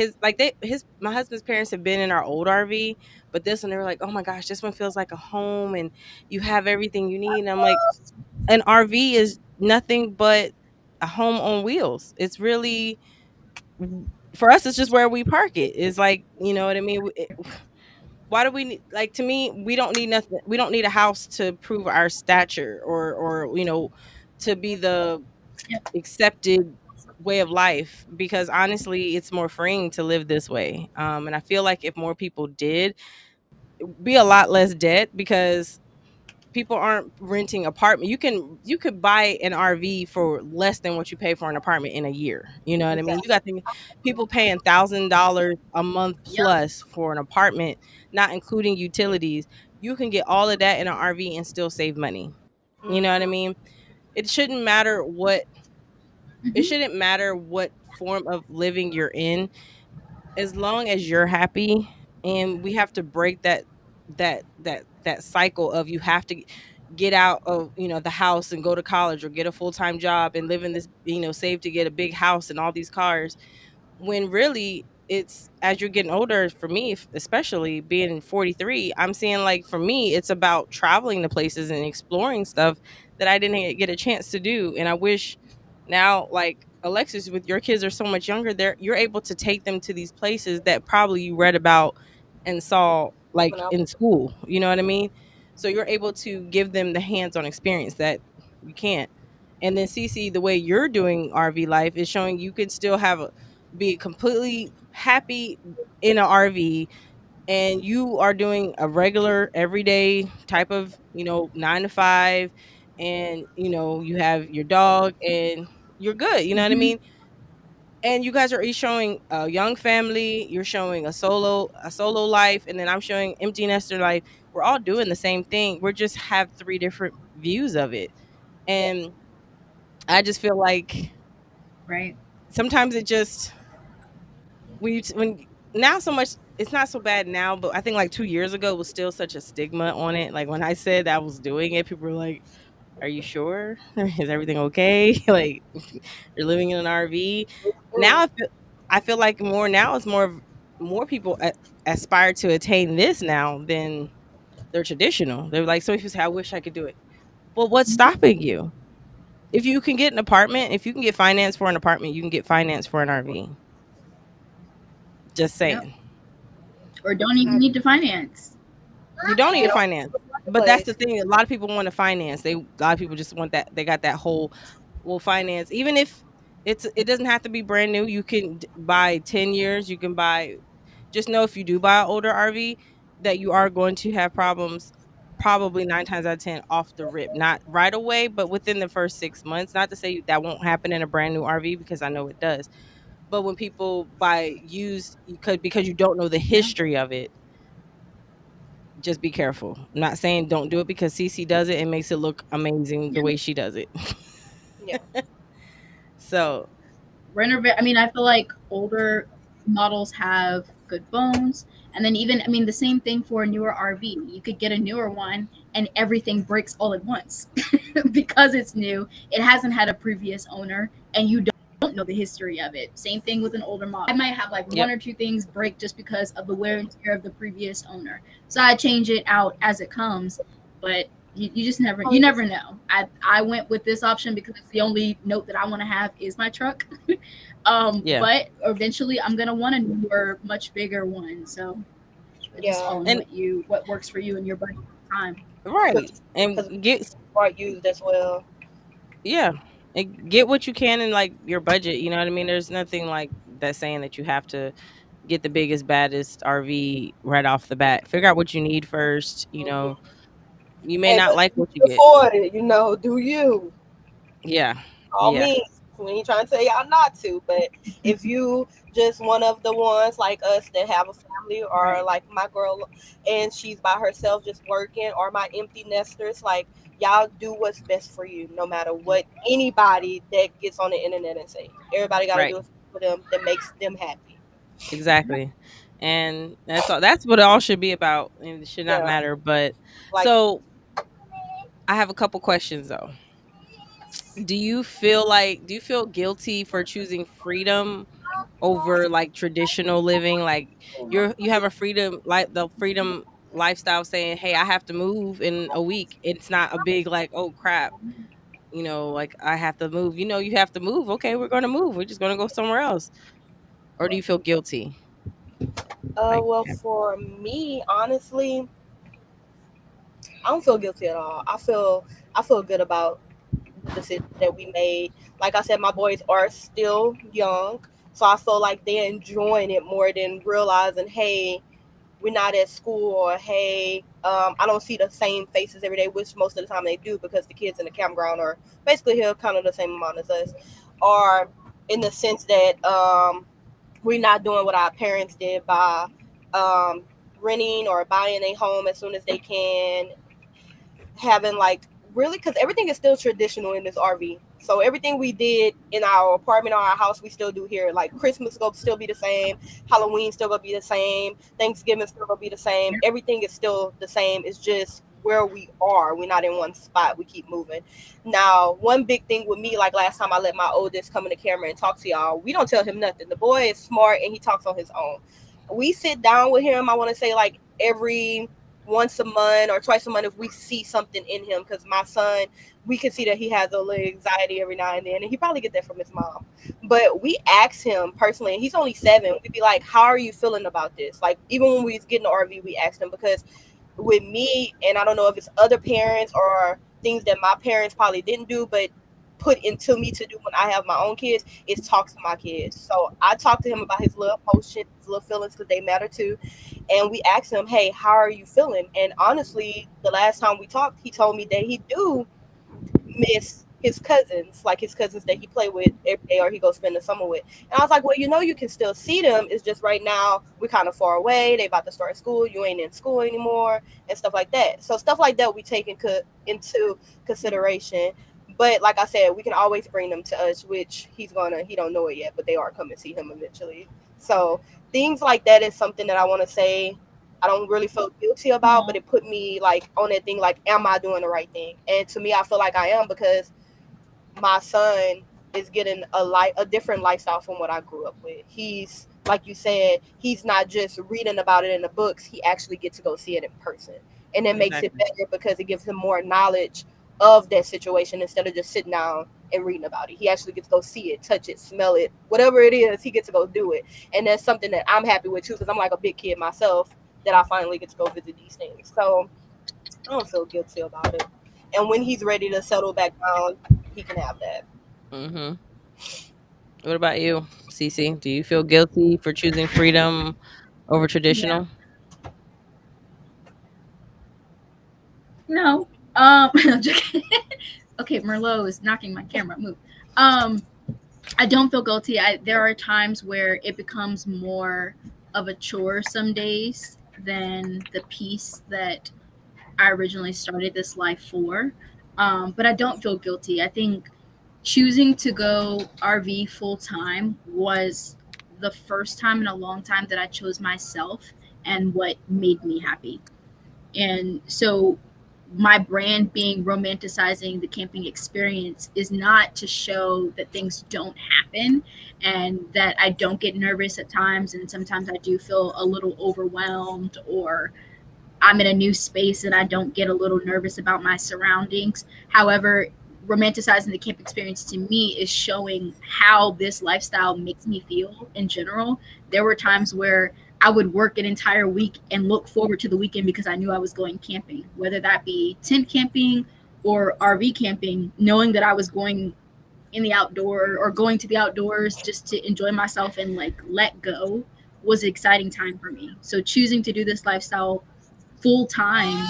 my husband's parents have been in our old RV, but this one they were like, "Oh my gosh, this one feels like a home, and you have everything you need." And I'm like, an RV is nothing but a home on wheels. It's really, for us, it's just where we park it. It's like, you know what I mean? Why do we need, like, to me, we don't need nothing. We don't need a house to prove our stature, or to be the Yep. accepted way of life, because honestly it's more freeing to live this way. And I feel like if more people did, be a lot less debt because people aren't renting apartment. You could buy an RV for less than what you pay for an apartment in a year. You know what I mean? You Exactly. got people paying $1,000 a month Yep. plus for an apartment, not including utilities. You can get all of that in an RV and still save money. You know what I Mhm. mean? It shouldn't matter what it Hmm. shouldn't matter what form of living you're in, as long as you're happy. And we have to break that cycle of you have to get out of, the house and go to college or get a full-time job and live in this, save to get a big house and all these cars, when really it's as you're getting older. For me, especially being 43, I'm seeing, like, for me it's about traveling to places and exploring stuff that I didn't get a chance to do. And I wish now, like Alexis, with your kids are so much younger, you're able to take them to these places that probably you read about and saw, When like, I in school. You know what I mean? So you're able to give them the hands-on experience that you can't. And then CC, the way you're doing RV life is showing you can still be completely happy in an RV, and you are doing a regular everyday type of, 9 to 5, and you have your dog and you're good. You know what I Hmm. mean? And you guys are each showing a young family, you're showing a solo life, and then I'm showing empty nester life. We're all doing the same thing. We're just have three different views of it. yeah. And I just feel like Right. sometimes it just when now so much, it's not so bad now, but I think like 2 years ago was still such a stigma on it. Like when I said I was doing it, people were like, "Are you sure? Is everything okay? Like you're living in an RV?" Now Mm. I feel like it's more people aspire to attain this now than they're traditional. They're like, some people say, "I wish I could do it." Well, what's Hmm. stopping you? If you can get an apartment, if you can get finance for an apartment, you can get finance for an RV. Just Yep. saying. Or don't even I need to finance. You don't need get to on finance. the But that's the marketplace. thing. A lot of people want to finance. A lot of people just want that. They got that whole, well, finance. Even if it doesn't have to be brand new. You can buy 10 years. You can buy, just know if you do buy an older RV that you are going to have problems, probably 9 times out of 10 off the rip. Not right away, but within the first 6 months. Not to say that won't happen in a brand new RV, because I know it does. But when people buy used, because you don't know the Yeah. history of it, just be careful. I'm not saying don't do it, because Cece does it and makes it look amazing the Yeah. way she does it. Yeah. So, Renovate. I mean, I feel like older models have good bones, and then even, I mean, the same thing for a newer RV. You could get a newer one, and everything breaks all at once because it's new. It hasn't had a previous owner, and you don't know the history of it. Same thing with an older model. I might have like one yep, or two things break just because of the wear and tear of the previous owner. So I change it out as it comes, but you just you never know. I went with this option because the only note that I want to have is my truck. yeah. But eventually I'm gonna want a newer, much bigger one. So it just Yeah. all in And what works for you and your budget at the time. right. Because And get are used as well. yeah. And get what you can in, like, your budget, you know what I mean? There's nothing like that saying that you have to get the biggest baddest RV right off the bat. Figure out what you need first, Mhm. You may Hey, not but like you what you can get. afford it, do you? Yeah. All Yeah. means. We ain't trying to tell y'all not to, but if you just one of the ones like us that have a family, or Right. like my girl and she's by herself just working, or my empty nesters, like, y'all do what's best for you, no matter what anybody that gets on the internet and say. Everybody got to do Right. what's for them that makes them happy. Exactly. And that's what it all should be about. And it should not Yeah, matter. But like, so I have a couple questions though. Do you feel guilty for choosing freedom over, like, traditional living? Like, you have a freedom, like the freedom lifestyle, saying, "Hey, I have to move in a week." It's not a big, like, "Oh crap." Like, I have to move. You have to move. Okay, we're going to move. We're just going to go somewhere else. Or do you feel guilty? Like, well, for me, honestly, I don't feel guilty at all. I feel good about the decision that we made. Like I said, my boys are still young, so I feel like they're enjoying it more than realizing, hey, we're not at school, or hey, I don't see the same faces every day, which most of the time they do because the kids in the campground are basically here kind of the same amount as us, or in the sense that we're not doing what our parents did by um, renting or buying a home as soon as they can, having like really, because everything is still traditional in this RV. So everything we did in our apartment or our house, we still do here. Like Christmas gonna still be the same, Halloween still gonna be the same, Thanksgiving still gonna be the same. Everything is still the same. It's just where we are. We're not in one spot. We keep moving. Now, one big thing with me, like last time I let my oldest come in the camera and talk to y'all, we don't tell him nothing. The boy is smart and he talks on his own. We sit down with him, I want to say like every once a month or twice a month if we see something in him, because my son, we can see that he has a little anxiety every now and then, and he probably get that from his mom. But we ask him personally, and he's only 7, we'd be like, how are you feeling about this? Like even when we was getting the RV, we asked him, because with me, and I don't know if it's other parents or things that my parents probably didn't do but put into me to do when I have my own kids, is talk to my kids. So I talk to him about his little emotions, his little feelings, because they matter too. And we asked him, hey, how are you feeling? And honestly, the last time we talked, he told me that he do miss his cousins, like his cousins that he play with every day or he go spend the summer with. And I was like, well, you can still see them. It's just right now we're kind of far away. They about to start school. You ain't in school anymore and stuff like that. So stuff like that we take into consideration. But like I said, we can always bring them to us, which he don't know it yet, but they are coming to see him eventually. So things like that is something that I want to say I don't really feel guilty about, but it put me like on that thing, like, am I doing the right thing? And to me, I feel like I am, because my son is getting a different lifestyle from what I grew up with. He's, like you said, he's not just reading about it in the books. He actually gets to go see it in person. And it makes it Exactly. better because it gives him more knowledge of that situation instead of just sitting down and reading about it. He actually gets to go see it, touch it, smell it, whatever it is, he gets to go do it. And that's something that I'm happy with too, because I'm like a big kid myself, that I finally get to go visit these things. So I don't feel guilty about it. And when he's ready to settle back down, he can have that. Hmm. What about you, Cece? Do you feel guilty for choosing freedom over Yeah. traditional? No. I'm joking. Okay, Merlot is knocking my camera. Move. I don't feel guilty. There are times where it becomes more of a chore some days than the piece that I originally started this life for. But I don't feel guilty. I think choosing to go RV full time was the first time in a long time that I chose myself and what made me happy. And so my brand being romanticizing the camping experience is not to show that things don't happen and that I don't get nervous at times, and sometimes I do feel a little overwhelmed, or I'm in a new space and I don't get a little nervous about my surroundings. However, romanticizing the camp experience to me is showing how this lifestyle makes me feel in general. There were times where I would work an entire week and look forward to the weekend because I knew I was going camping, whether that be tent camping or RV camping, knowing that I was going in the outdoor or going to the outdoors just to enjoy myself and like let go was an exciting time for me. So choosing to do this lifestyle full time,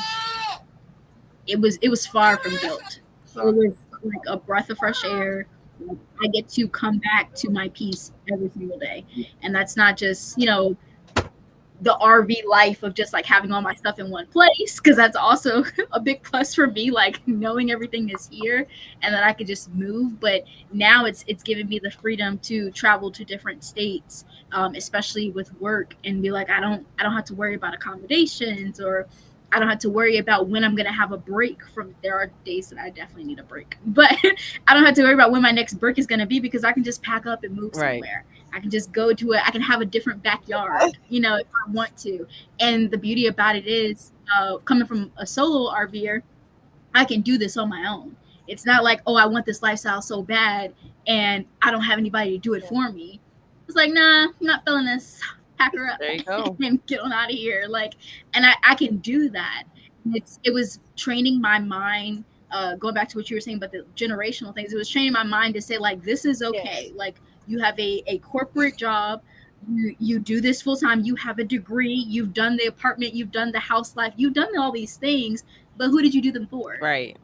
it was far from guilt. It was like a breath of fresh air. I get to come back to my peace every single day, and that's not just the RV life of just like having all my stuff in one place, because that's also a big plus for me, like knowing everything is here and that I could just move. But now it's given me the freedom to travel to different states, especially with work, and be like, I don't have to worry about accommodations, or I don't have to worry about when I'm gonna have a break from. There are days that I definitely need a break, but I don't have to worry about when my next break is gonna be because I can just pack up and move Right. somewhere. I can just go to it. I can have a different backyard, if I want to. And the beauty about it is, coming from a solo RVer, I can do this on my own. It's not like, oh, I want this lifestyle so bad and I don't have anybody to do it Yeah. for me. It's like, nah, I'm not feeling this. Pack her up There you go. and get on out of here. Like, and I can do that. It was training my mind. Going back to what you were saying about the generational things, it was training my mind to say like, this is okay. Yes. Like, you have a corporate job. you do this full time, you have a degree, you've done the apartment, you've done the house life, you've done all these things, but who did you do them for? Right.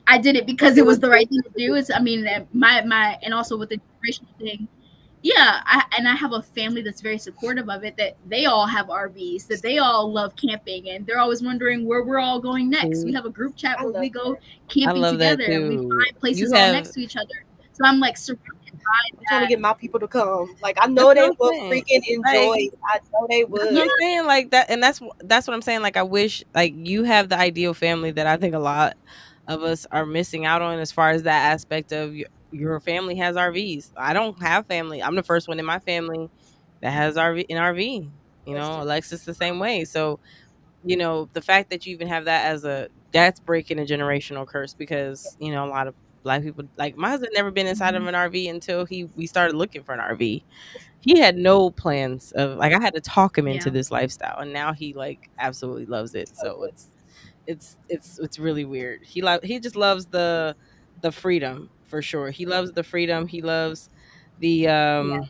I did it because It it was was the right good. thing to do. It's, I mean, my, and also with the generational thing, yeah, I have a family that's very supportive of it. That they all have RVs, that they all love camping, and they're always wondering where we're all going next. We See, have a group chat I where love we go that. I camping love that together, and we too. find You places all have next to each other. So I'm like surrounded by I'm trying to that. get my people to come. Like I that's know what they I'm will saying. freaking enjoy Like it. I know they that's what I'm would. saying. Like that, and that's what I'm saying. Like I wish like you have the ideal family that I think a lot of us are missing out on as far as that aspect of your family has RVs. I don't have family. I'm the first one in my family that has RV. You That's know, true. Alexis the same way. So the fact that you even have that as that's breaking a generational curse because a lot of black people like my husband never been inside of Mhm. an RV until we started looking for an RV. He had no plans of like I had to talk him into Yeah. this lifestyle and now he like absolutely loves it. I So would. it's really weird. He just loves the freedom for sure. He loves the freedom. The Yeah. um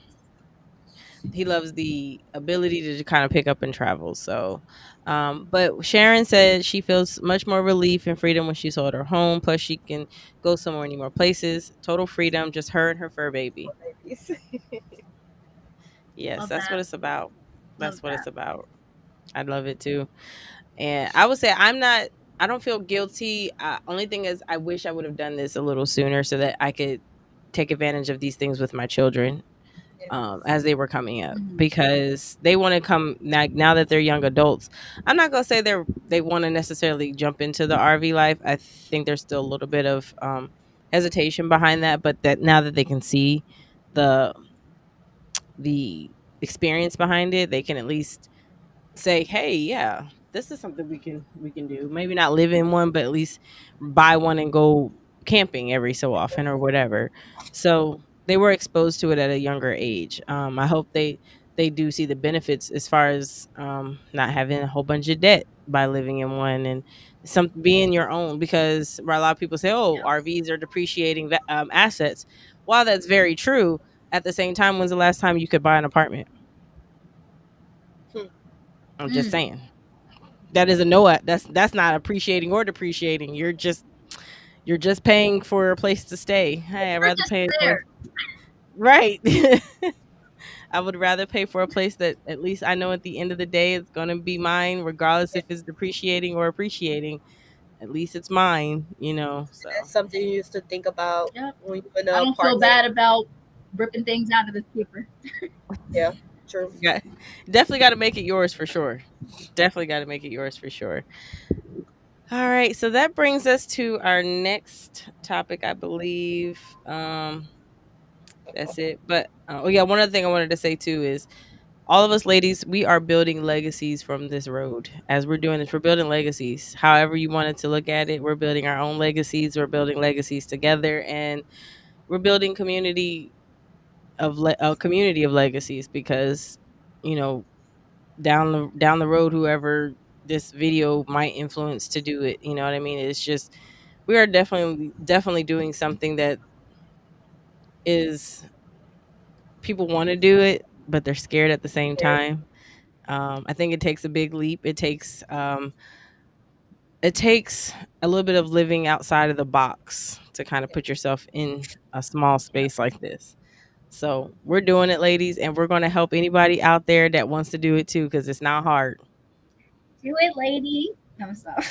he loves the ability to kind of pick up and travel. So, but Sharon said she feels much more relief and freedom when she sold her home. Plus, she can go somewhere any more places. Total freedom, just her and her fur baby. Babies. Yes, Love that's what that. it's about. Love That's what it's that. about. I love it too. And I would say I'm not. I don't feel guilty. Only thing is, I wish I would have done this a little sooner so that I could take advantage of these things with my children Yeah. as they were coming up Hmm. because they want to come now that they're young adults. I'm not gonna say they want to necessarily jump into the RV life. I think there's still a little bit of hesitation behind that, but that now that they can see the the experience behind it, they can at least say, "Hey, yeah, this is something we can do. Maybe not live in one, but at least buy one and go camping every so often or whatever." So they were exposed to it at a younger age. I hope they do see the benefits as far as not having a whole bunch of debt by living in one and some being your own because where a lot of people say, "Oh, Yeah. RVs are depreciating assets." While that's very true, at the same time, when's the last time you could buy an apartment? Hmm. I'm just Mm. saying. That is a no. That's not appreciating or depreciating. You're just paying for a place to stay. Hey, I'd We're rather just pay for there. right. I would rather pay for a place that at least I know at the end of the day it's gonna be mine, regardless Yeah. if it's depreciating or appreciating. At least it's mine. So That's something you used to think about Yep. when you're in I an don't feel apartment. bad about ripping things out of the paper. Yeah. True. you got definitely got to make it yours for sure. Definitely got to make it yours for sure. All right, so that brings us to our next topic, I believe. That's it. But oh yeah, one other thing I wanted to say too is all of us ladies, we are building legacies from this road. As we're doing this, we're building legacies. However you wanted to look at it, we're building our own legacies. We're building legacies together, and we're building a community of legacies because you know down the road, whoever this video might influence to do it, you know what I mean? It's just we are definitely doing something that is people want to do it, but they're scared at the same Scared. time. I think it takes a big leap. It takes a little bit of living outside of the box to kind of put yourself in a small Yeah. space like this. So we're doing it, ladies, and we're going to help anybody out there that wants to do it too, because it's not hard. Do it, lady. No, stop.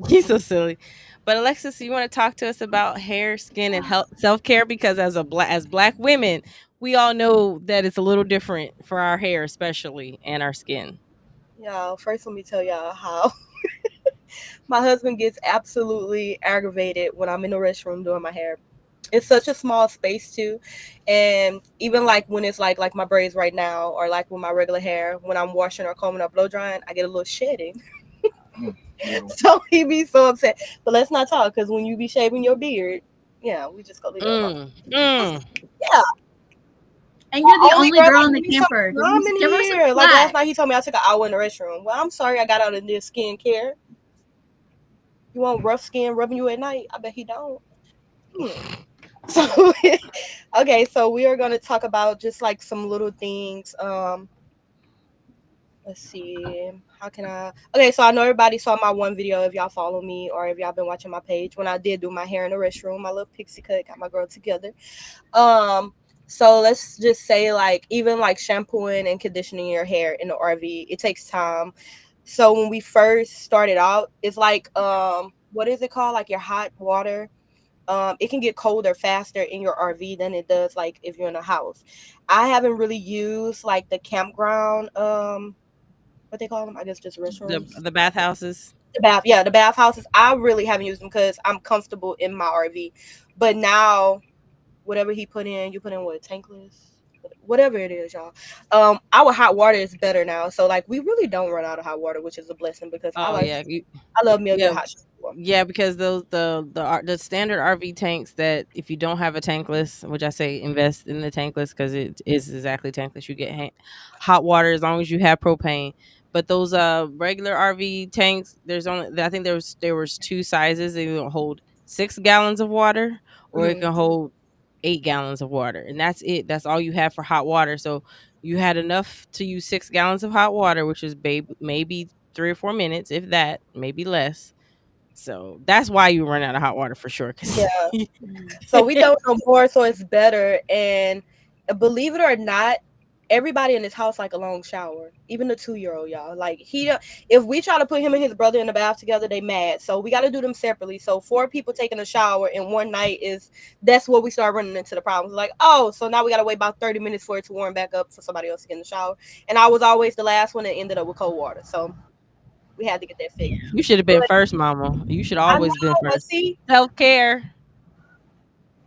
He's so silly. But Alexis, you want to talk to us about hair, skin, and health, self care? Because as black women, we all know that it's a little different for our hair, especially and our skin. Yeah. First, let me tell y'all how my husband gets absolutely aggravated when I'm in the restroom doing my hair. It's such a small space too, and even like when it's like my braids right now, or like with my regular hair, when I'm washing or combing or blow drying, I get a little shedding. So he be so upset. But let's not talk because when you be shaving your beard, yeah, we just go leave that alone. Mm, mm. Yeah, And you're the only only girl, girl like in the give me some camper. time in Give her some here. Like last slack. night, he told me I took an hour in the restroom. Well, I'm sorry, I got out of this skincare. You want rough skin rubbing you at night? I bet he don't. Hmm. So okay, so we are going to talk about just like some little things. Let's see. How can I? Okay, so I know everybody saw my one video if y'all follow me or if y'all been watching my page when I did do my hair in the restroom, my little pixie cut, got my girl together. Um, so let's just say like even like shampooing and conditioning your hair in the RV, it takes time. So when we first started out, it's like what is it called? Like your hot water. It can get colder faster in your RV than it does like if you're in a house. I haven't really used like the campground what they call them, I guess just restrooms. The bathhouses. The bath, yeah, the bathhouses. I really haven't used them because I'm comfortable in my RV. But now whatever he put in, you put in what tankless, whatever it is, y'all. Our hot water is better now, so like we really don't run out of hot water, which is a blessing because Oh yeah, I love me a yeah. good hot shower. Yeah, because those the standard RV tanks that if you don't have a tankless, which I say invest in the tankless because it is exactly tankless. You get hot water as long as you have propane. But those regular RV tanks, there's only I think there was two sizes. They will hold 6 gallons of water, or it Mhm. can hold 8 gallons of water, and that's it. That's all you have for hot water. So you had enough to use 6 gallons of hot water, which is maybe 3 or 4 minutes, if that, maybe less. So that's why you run out of hot water for sure. Yeah. 'Cause So we don't know more, so it's better. And believe it or not, everybody in this house like a long shower. Even the 2-year-old, y'all. Like if we try to put him and his brother in the bath together, they mad. So we got to do them separately. So 4 people taking a shower in one night that's what we start running into the problems. Like, oh, so now we got to wait about 30 minutes for it to warm back up for somebody else to get in the shower. And I was always the last one that ended up with cold water. So we had to get that fixed. you should have been But first, mama. You should I always been know, but first. see, Self care.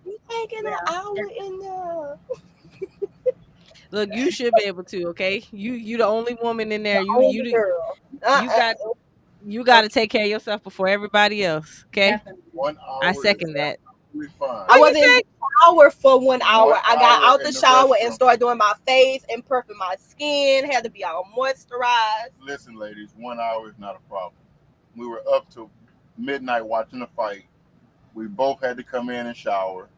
we taking an Yeah. hour in there. Look, you should be able to. Okay, you the only woman in there. Only girl. You got you got to take care of yourself before everybody else. Okay, Definitely. One I hour is second that. absolutely fine. I What you was in the say? shower for 1 hour. I got 1 hour out the in the shower and restroom. started doing my face and prepping my skin. Had to be all moisturized. Listen, ladies, 1 hour is not a problem. We were up to midnight watching the fight. We both had to come in and shower.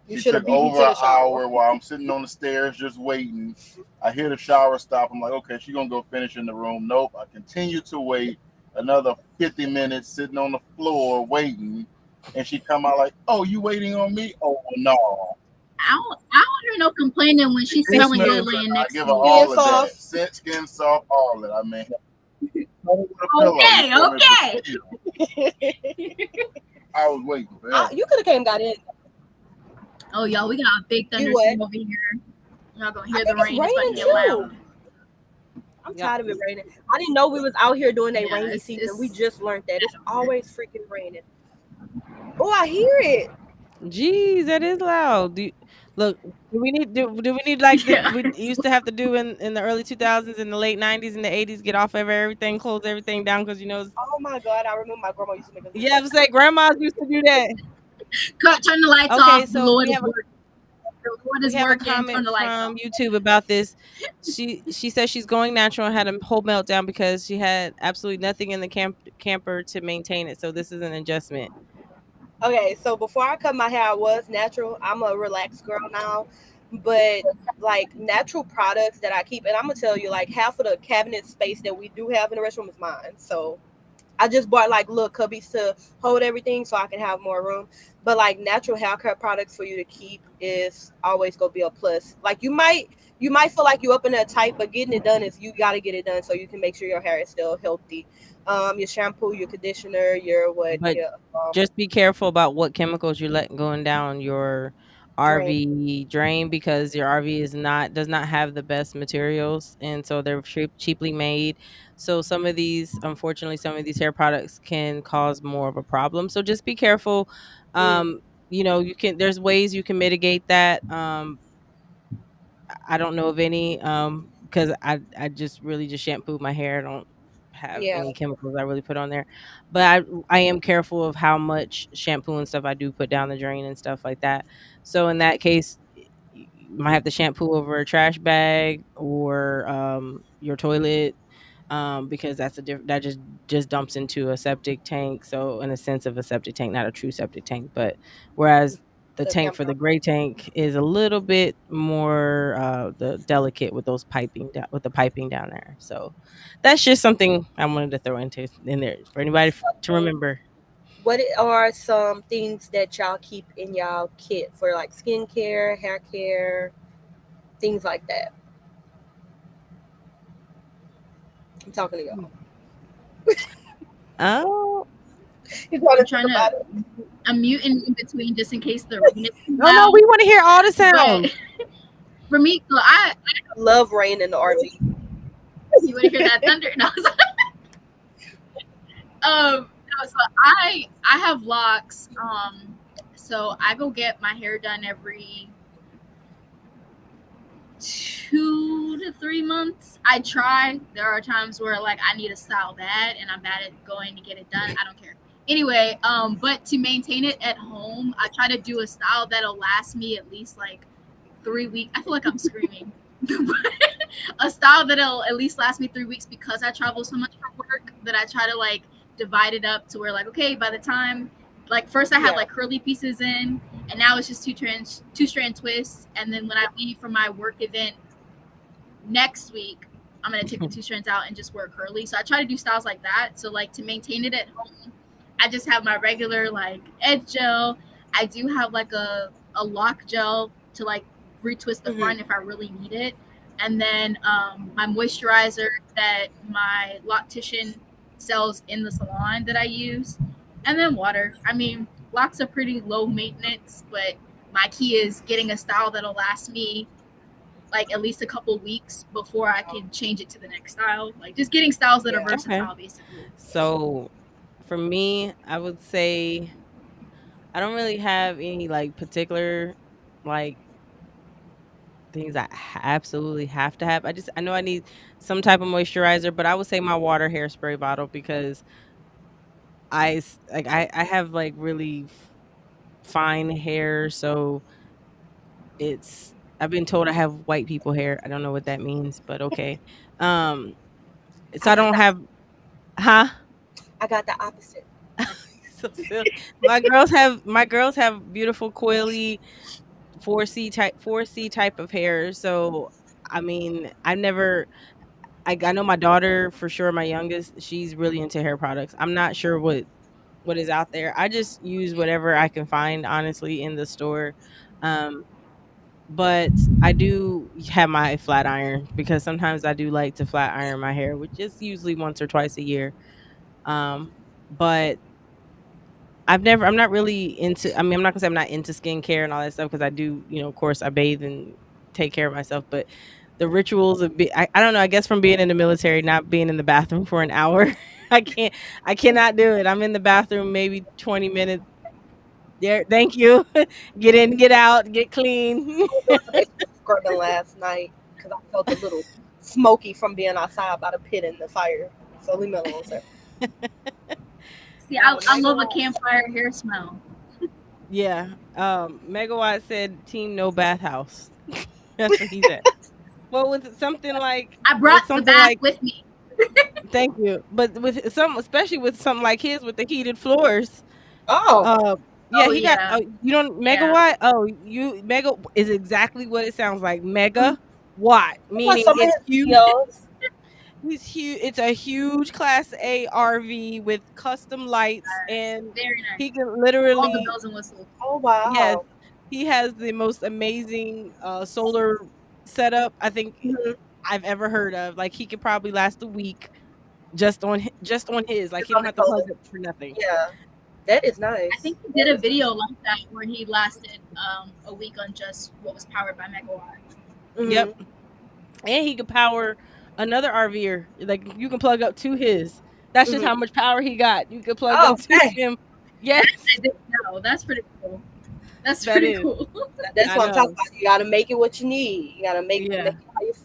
You She should have took beat me over to the an shower. hour while I'm sitting on the stairs just waiting. I hear the shower stop. I'm like, okay, she's gonna go finish in the room. Nope. I continue to wait another 50 minutes sitting on the floor waiting. And she come out like, oh, you waiting on me? Oh no. I don't hear no complaining when she's Skin smelling good smells laying better. I next give to her you. Skin all of soft. that. Scent, skin soft, all of it. I mean, cover with a pillow, you Okay, feel me? But okay. still, I was waiting forever. You could have came got in. Oh, y'all, we got a big You what? thunderstorm over here. Y'all gonna I hear the think it's rain. It's about to raining get too. loud. I'm Yeah. tired of it raining. I didn't know we was out here doing a Yeah, rainy season. We it's just learned that it's always freaking raining. Oh, I hear it. Jeez, that is loud. Look, do we need like yeah. we used to have to do in the early 2000s, in the late 90s, and the 80s, get off of everything, close everything down because Oh my god, I remember my grandma used to make us do you have that. to say grandmas used to do that. Turn the lights Okay, off. The so Lord is working. The Lord we is have a working. Turn comment the lights from off. YouTube about this. She says she's going natural and had a whole meltdown because she had absolutely nothing in the camper to maintain it. So this is an adjustment. Okay, so before I cut my hair, I was natural. I'm a relaxed girl now, but like natural products that I keep, and I'm gonna tell you, like half of the cabinet space that we do have in the restroom is mine. So I just bought like little cubbies to hold everything so I can have more room. But like natural haircut products for you to keep is always gonna be a plus. Like you might feel like you up in there tight, but getting it done is you gotta get it done so you can make sure your hair is still healthy. Your shampoo, your conditioner, your what, But your just be careful about what chemicals you're letting going down your drain. RV drain, because your RV does not have the best materials, and so they're cheaply made. So some of these hair products can cause more of a problem. So just be careful. Mm, Um, there's ways you can mitigate that. I don't know of any, because I just really just shampoo my hair. I don't have yeah. any chemicals I really put on there, but I am careful of how much shampoo and stuff I do put down the drain and stuff like that. So in that case, you might have to shampoo over a trash bag or your toilet, because that just dumps into a septic tank. So in a sense of a septic tank, not a true septic tank, but whereas the The tank for camera. the gray tank is a little bit more the delicate with those piping down with the piping down there. So that's just something I wanted to throw into in there for anybody to So, remember. what are some things that y'all keep in y'all kit for like skincare, hair care, things like that? I'm talking to y'all. Oh, You gotta I'm think trying about to. it. I'm muting in between just in case the rain is too no, no, loud. we want to hear all the But sounds. for me, so I Love rain in the RV. you want to hear that thunder? No. No, so I have locks. So I go get my hair done every 2 to 3 months. I try. There are times where like I need a style bad and I'm bad at going to get it done. I don't care. Anyway, but to maintain it at home, I try to do a style that'll last me at least like 3 weeks. I feel like I'm screaming. A style that'll at least last me 3 weeks because I travel so much for work that I try to like divide it up to where like okay by the time like first I had Yeah. like curly pieces in and now it's just two strand twists and then when I leave for my work event next week I'm gonna take the two strands out and just wear curly. So I try to do styles like that. So like to maintain it at home, I just have my regular like edge gel. I do have like a lock gel to like retwist the Hmm. front if I really need it. And then my moisturizer that my loctician sells in the salon that I use. And then water. I mean, locks are pretty low maintenance, but my key is getting a style that'll last me like at least a couple weeks before I can change it to the next style. Like just getting styles that are Yeah. Okay. versatile, basically. So for me, I would say I don't really have any like particular like things I absolutely have to have. I know I need some type of moisturizer, but I would say my water hairspray bottle because I have like really fine hair, so it's I've been told I have white people hair. I don't know what that means, but okay. Um, so I I got don't the have, huh? I got the opposite. So silly. My girls have beautiful coily 4C type of hair. So I mean, I know my daughter for sure, my youngest, she's really into hair products. I'm not sure what is out there. I just use whatever I can find honestly in the store. Um, but I do have my flat iron because sometimes I do like to flat iron my hair, which is usually once or twice a year. But I'm not really into, I mean, I'm not gonna say I'm not into skincare and all that stuff because I do, of course I bathe and take care of myself, but the rituals of I don't know, I guess from being in the military, not being in the bathroom for an hour, I can't, I cannot do it. I'm in the bathroom maybe 20 minutes. There, thank you. Get in, get out, get clean. I was doing some extra scrubbing last night because I felt a little smoky from being outside by the pit and the fire. So leave me alone, sir. See, uh, I love a Megawatt, campfire hair smell. yeah. Megawatt said, "Team no bathhouse." That's what he said. Well, I with brought the something bath like with me. thank you, but with some, especially with something like his with the heated floors. Oh, Uh, yeah, Oh he got. yeah, You don't yeah. megawatt. Oh, you mega is exactly what it sounds like. Mega watt, I want meaning some of it's his huge. videos. He's huge. It's a huge Class A RV with custom lights, and Very he nice. can All the literally, bells and whistles. Oh yes, wow. he has the most amazing solar setup I think Hmm. I've ever heard of. Like he could probably last a week just on his. Like It's he on don't the have to plug solar. up for nothing. Yeah, that is I nice. think he did That a is video nice. like that where he lasted a week on just what was powered by megawatt. Yep, Hmm. and he could power another RVer. Like you can plug up to his. That's just Hmm. how much power he got. You could plug Oh, up to okay. him. Yes, I didn't know. That's pretty cool. That's that pretty is. cool. That's I what I'm talking know. about. You gotta make it what you need. You gotta make Yeah. it how you feel.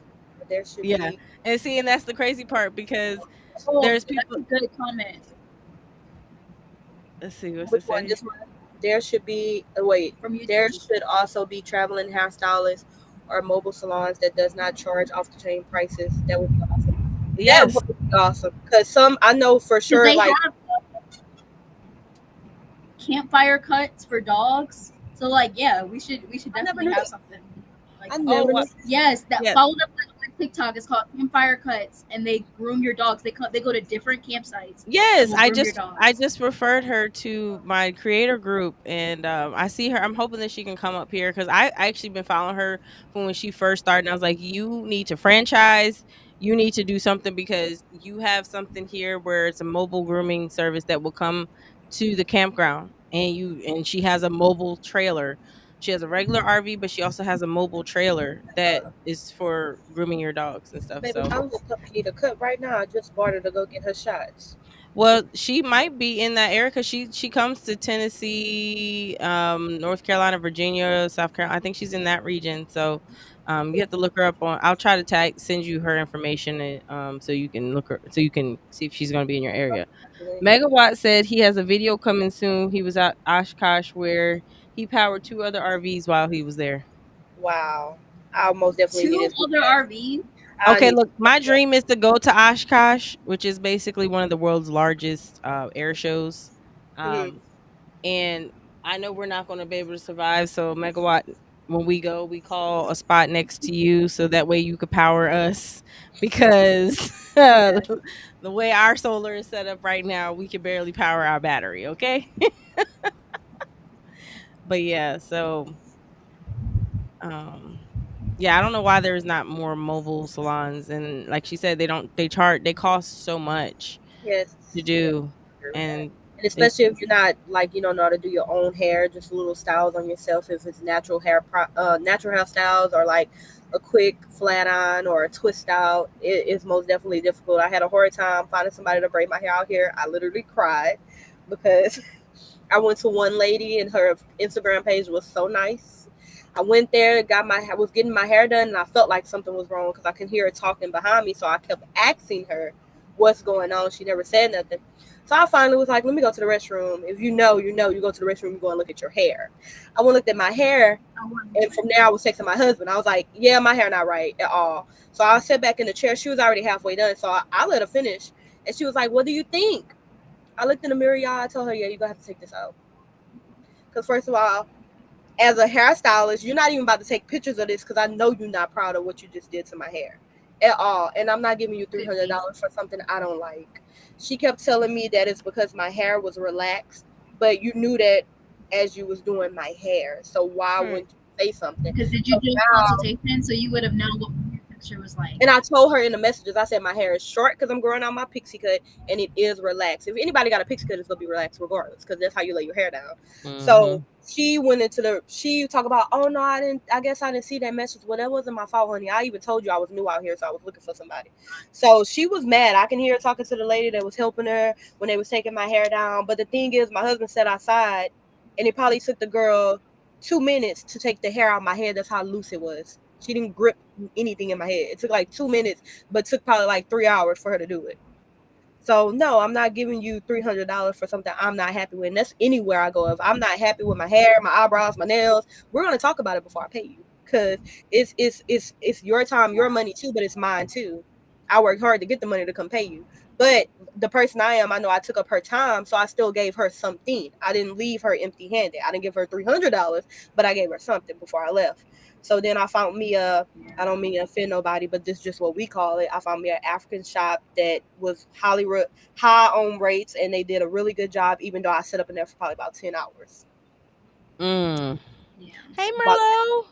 There should Yeah. be And see, and that's the crazy part because Oh, there's that's people. a good comment. Let's see, what's which it one? say? This one. There should be. Wait. From There YouTube. should also be traveling hairstylists or mobile salons that does not charge off the chain prices. That would be awesome. That Yes. would be awesome. Cause some I know for Because sure. they Like have campfire cuts for dogs. So like, yeah, we should I never definitely knew have that. something. Like, I Oh, never what? knew. yes, that Yeah. follow them on TikTok. It's called Campfire Cuts, and they groom your dogs. They go to different campsites and Yes, will I groom your just I dogs. just referred her to my creator group, and I see her. I'm hoping that she can come up here because I actually been following her from when she first started. And I was like, you need to franchise. You need to do something because you have something here where it's a mobile grooming service that will come to the campground, and she has a mobile trailer. She has a regular RV, but she also has a mobile trailer that is for grooming your dogs and stuff. Baby, So my little puppy need a cut right now. I just bought her to go get her shots. well, she might be in that area because she comes to Tennessee, North Carolina, Virginia, South Carolina. I think she's in that region. So, you have to look her up on. I'll try to send you her information, and, so you can look her, so you can see if she's going to be in your area. Megawatt said he has a video coming soon. He was at Oshkosh where he powered two other RVs while he was there. Wow. I most definitely need Two to see other that. RVs. I Okay, need to look, my see that. dream is to go to Oshkosh, which is basically one of the world's largest air shows. Mhm. Um, and I know we're not going to be able to survive. So Megawatt, when we go, we call a spot next to you so that way you could power us because Yes. the way our solar is set up right now, we can barely power our battery. Okay, but yeah, so um, yeah, I don't know why there's not more mobile salons, and like she said, they cost so much Yes. to Yes. do, I agree with that. and And it's especially if you're not like you don't know how to do your own hair, just little styles on yourself. If it's natural hair styles or like a quick flat on or a twist out, it is most definitely difficult. I had a hard time finding somebody to braid my hair out here. I literally cried because I went to one lady and her Instagram page was so nice. I went there, was getting my hair done, and I felt like something was wrong because I could hear her talking behind me. So I kept asking her what's going on. She never said nothing. So I finally was like, let me go to the restroom. If you know, you know, you go to the restroom, you go and look at your hair. I went and looked at my hair, I want and from there I was texting my husband. I was like, yeah, my hair not right at all. So I sat back in the chair. She was already halfway done. So I let her finish. And she was like, what do you think? I looked in the mirror, y'all. I told her, yeah, you're going to have to take this out. Because first of all, as a hairstylist, you're not even about to take pictures of this because I know you're not proud of what you just did to my hair at all. And I'm not giving you could be. $300 for something I don't like. She kept telling me that it's because my hair was relaxed, but you knew that as you was doing my hair. So why right. wouldn't you say something? Because did you So do a now consultation so you would have known what your picture was like? and I told her in the messages, I said my hair is short because I'm growing out my pixie cut and it is relaxed. If anybody got a pixie cut, it's gonna be relaxed regardless because that's how you lay your hair down. So Hmm. she went into she talked about, oh no, I guess I didn't see that message. Well, that wasn't my fault, honey. I even told you I was new out here, so I was looking for somebody. So she was mad. I can hear her talking to the lady that was helping her when they was taking my hair down. But the thing is, my husband sat outside and it probably took the girl 2 minutes to take the hair out of my head. That's how loose it was. She didn't grip anything in my head. It took like 2 minutes, but took probably like 3 hours for her to do it. So no, I'm not giving you $300 for something I'm not happy with. And that's anywhere I go. If I'm not happy with my hair, my eyebrows, my nails, we're gonna talk about it before I pay you. Cause it's your time, your money too, but it's mine too. I worked hard to get the money to come pay you. But the person I am, I know I took up her time, so I still gave her something. I didn't leave her empty handed. I didn't give her $300, but I gave her something before I left. So then I found me I don't mean to offend nobody, but this is just what we call it. I found me an African shop that was high on rates, and they did a really good job, even though I set up in there for probably about 10 hours. Mm. Yeah. Hey, About Merlot.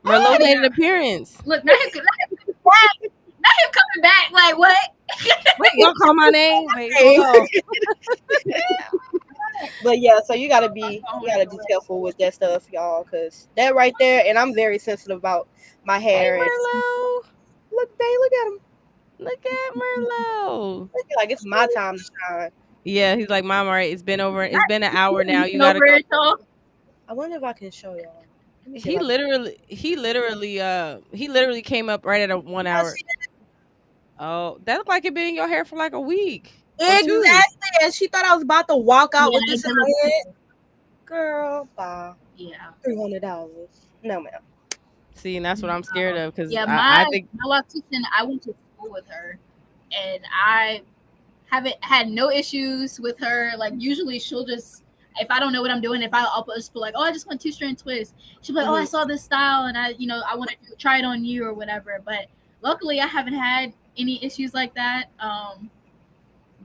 Merlot hey, made an appearance. Look, not him coming back. Like what? Wait, y'all call my name? Wait, hold hey. on. But yeah, so My you phone is gotta be away. careful with that stuff, y'all, because that right there, and I'm very sensitive about my Hey, hair. And Merlot. look at him, Look at Merlot. like it's my time to shine. Yeah, he's like, Mom, all right, it's been an hour now. You Looking gotta over go. it all. I wonder if I can show y'all. Let me see if He I can. literally, he literally, he literally came up right at a 1 hour. See Oh, that looked like it been in your hair for like a week or that? two. Exactly, and she thought I was about to walk out Yeah, with it this in does. my head. Girl, bye. Yeah. $300. No, ma'am. See, and that's what I'm scared No. of because Yeah, I my think, my loctician, I went to school with her, and I haven't had no issues with her. Like usually, she'll just if I don't know what I'm doing, if I'll just put like, oh, I just want 2-strand twist. She'll be like, oh, I saw this style and I want to try it on you or whatever. But luckily, I haven't had any issues like that.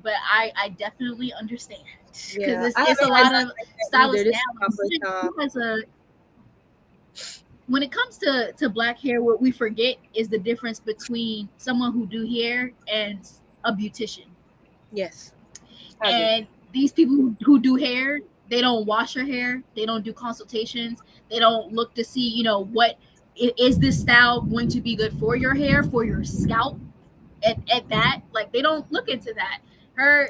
But I definitely understand because Yeah, I it's haven't a had lot of nothing like that either. stylists This is now. my first time. As a when it comes to black hair, what we forget is the difference between someone who do hair and a beautician. Yes, I agree. And these people who do hair, they don't wash your hair, they don't do consultations, they don't look to see, what is this style going to be good for your hair, for your scalp, at that. Like they don't look into that.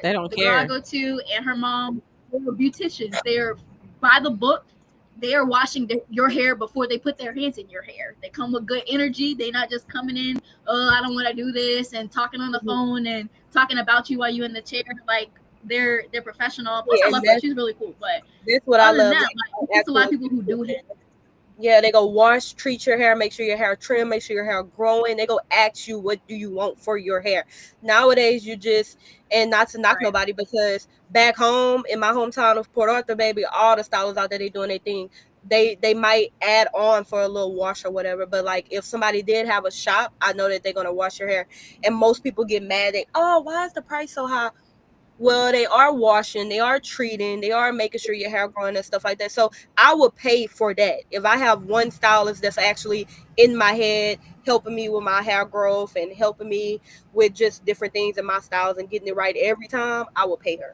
They don't The girl I care. go to, and her mom, they were beauticians. They're by the book. They are washing your hair before they put their hands in your hair. They come with good energy. They not just coming in, oh, I don't want to do this, and talking on the Mhm. phone and talking about you while you in the chair. Like they're professional. Plus, Yeah, I and love her. She's really cool. But that's what I other than love. that, Like like it's a lot actual of people who do hair. Yeah, they go wash, treat your hair, make sure your hair trim, make sure your hair growing. They go ask you what do you want for your hair. Nowadays, you just and not to knock Right. nobody because back home in my hometown of Port Arthur, baby, all the stylists out there they doing their thing. They might add on for a little wash or whatever, but like if somebody did have a shop, I know that they're gonna wash your hair. And most people get mad at, oh, why is the price so high? Well, they are washing, they are treating, they are making sure your hair growing and stuff like that. So I would pay for that. If I have one stylist that's actually in my head, helping me with my hair growth and helping me with just different things in my styles and getting it right every time, I will pay her.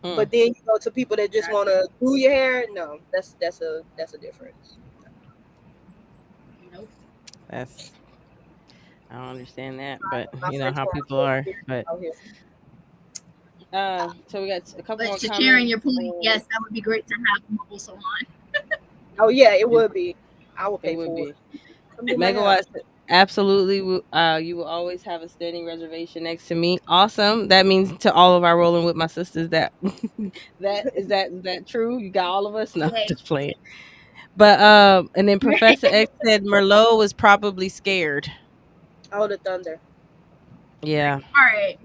Mm, But then you go to people that just want Gotcha. to do your hair, no, that's a difference. Nope. that's I don't understand that, but My you know first how time people are. But out here. so we got a couple But more to sharing your comments. point, yes, that would be great to have a mobile salon. Oh yeah, it It, would be. I would it pay would for it. be Come do my hair. megawatts. Absolutely, you will always have a standing reservation next to me. Awesome. That means to all of our rolling with my sisters that that true. You got all of us. No, Yay. just playing. But and then Professor X said Merlot was probably scared. Oh, the thunder. Yeah. All right.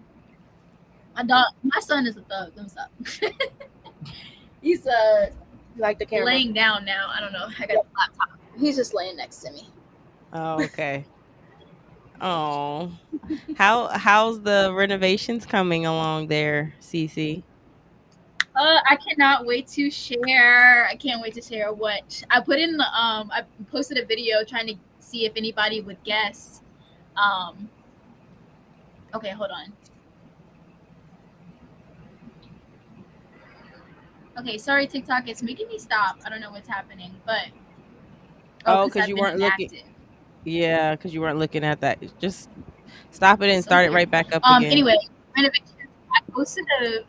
My son is a thug. Let me stop. He's You like the camera? laying down now. I don't know. I got the laptop. He's just laying next to me. Oh, okay. Oh, how's the renovations coming along there, Cece? I cannot wait to share. I can't wait to share what I put in the I posted a video trying to see if anybody would guess. Um okay, hold on. Okay, sorry TikTok, it's making me stop. I don't know what's happening, but Oh, because because I've you been weren't looking. inactive. Yeah, because you weren't looking at that. Just stop it and So start it weird. right back up again. Anyway, renovations. I posted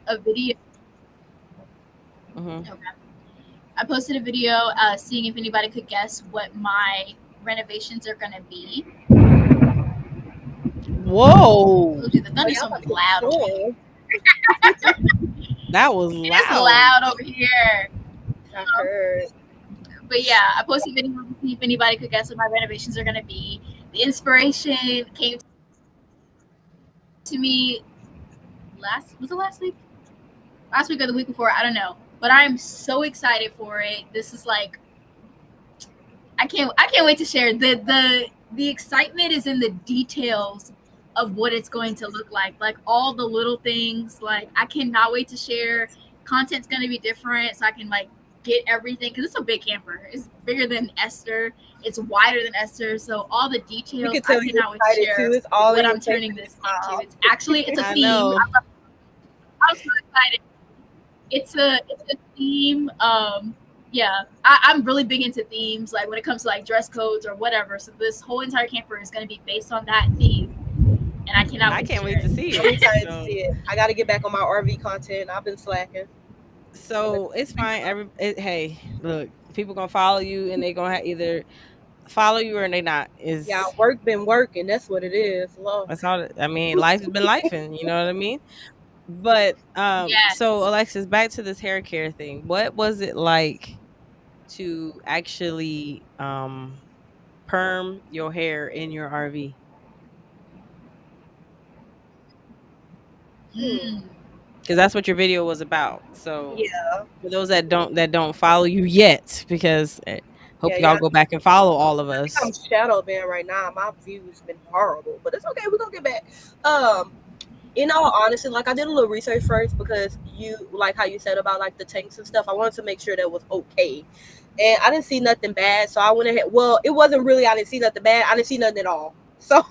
a video. Hmm. Okay. I posted a video seeing if anybody could guess what my renovations are gonna be. Whoa, Oh, dude, the Oh, y'all thunderstorm about is to get loud over here. storm. that was It is loud. loud over here. I heard. But yeah, I posted a video to see if anybody could guess what my renovations are gonna be. The inspiration came to me last week? Last week or the week before, I don't know. But I'm so excited for it. This is like I can't wait to share. The excitement is in the details of what it's going to look like. Like all the little things. Like I cannot wait to share. Content's gonna be different, so I can like get everything because it's a big camper. It's bigger than Esther. It's wider than Esther. So all the We details, can I tell you cannot wait to excited too. share It's all what in your I'm face turning and your this into. smile. It's a I theme. know. I'm so excited. It's a theme. Yeah, I'm really big into themes. Like when it comes to like dress codes or whatever. So this whole entire camper is going to be based on that theme, and I cannot I wait to can't share wait to it. see I'm it. excited to So, see it. I got to get back on my RV content. I've been slacking. I'm so it's excited. fine. Hey, look, people gonna follow you, and they gonna either follow you or they not. Yeah, Is work been working. That's what it is. Lord. that's all. I mean, life's been life, and you know what I mean. But so Yes. Alexis, back to this hair care thing. What was it like to actually perm your hair in your RV? Hmm. Mm. because that's what your video was about. So Yeah, for those that don't follow you yet, because yeah, hope y'all yeah. go back and follow all of I think I'm us. shadow banned right now. My view's been horrible, but it's okay. We're gonna get back. Um, in all honesty, like I did a little research first because you like how you said about like the tanks and stuff. I wanted to make sure that was okay, and I didn't see nothing bad, so I went ahead. Well, it wasn't really I didn't see nothing bad. I didn't see nothing at all. So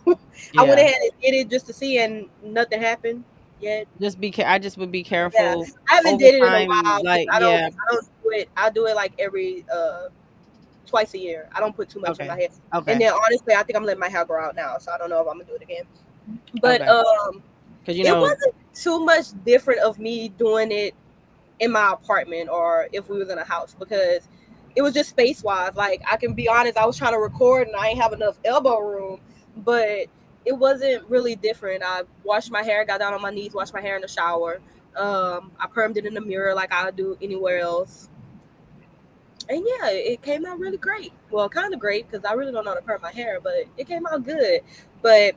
I went Yeah, ahead and did it just to see, and nothing happened yet. I just would be Yeah, careful I haven't over did it in a time. while because Like, yeah, I don't do it. I do it like every twice a year. I don't put too much in okay, my hair. And okay, then honestly, I think I'm letting my hair grow out now, so I don't know if I'm gonna do it again. But okay, because it wasn't too much different of me doing it in my apartment or if we was in a house because it was just space wise. Like I can be honest, I was trying to record and I ain't have enough elbow room, but it wasn't really different. I washed my hair, got down on my knees, washed my hair in the shower. I permed it in the mirror like I do anywhere else. And yeah, it came out really great. Well, kind of great because I really don't know how to perm my hair, but it came out good. But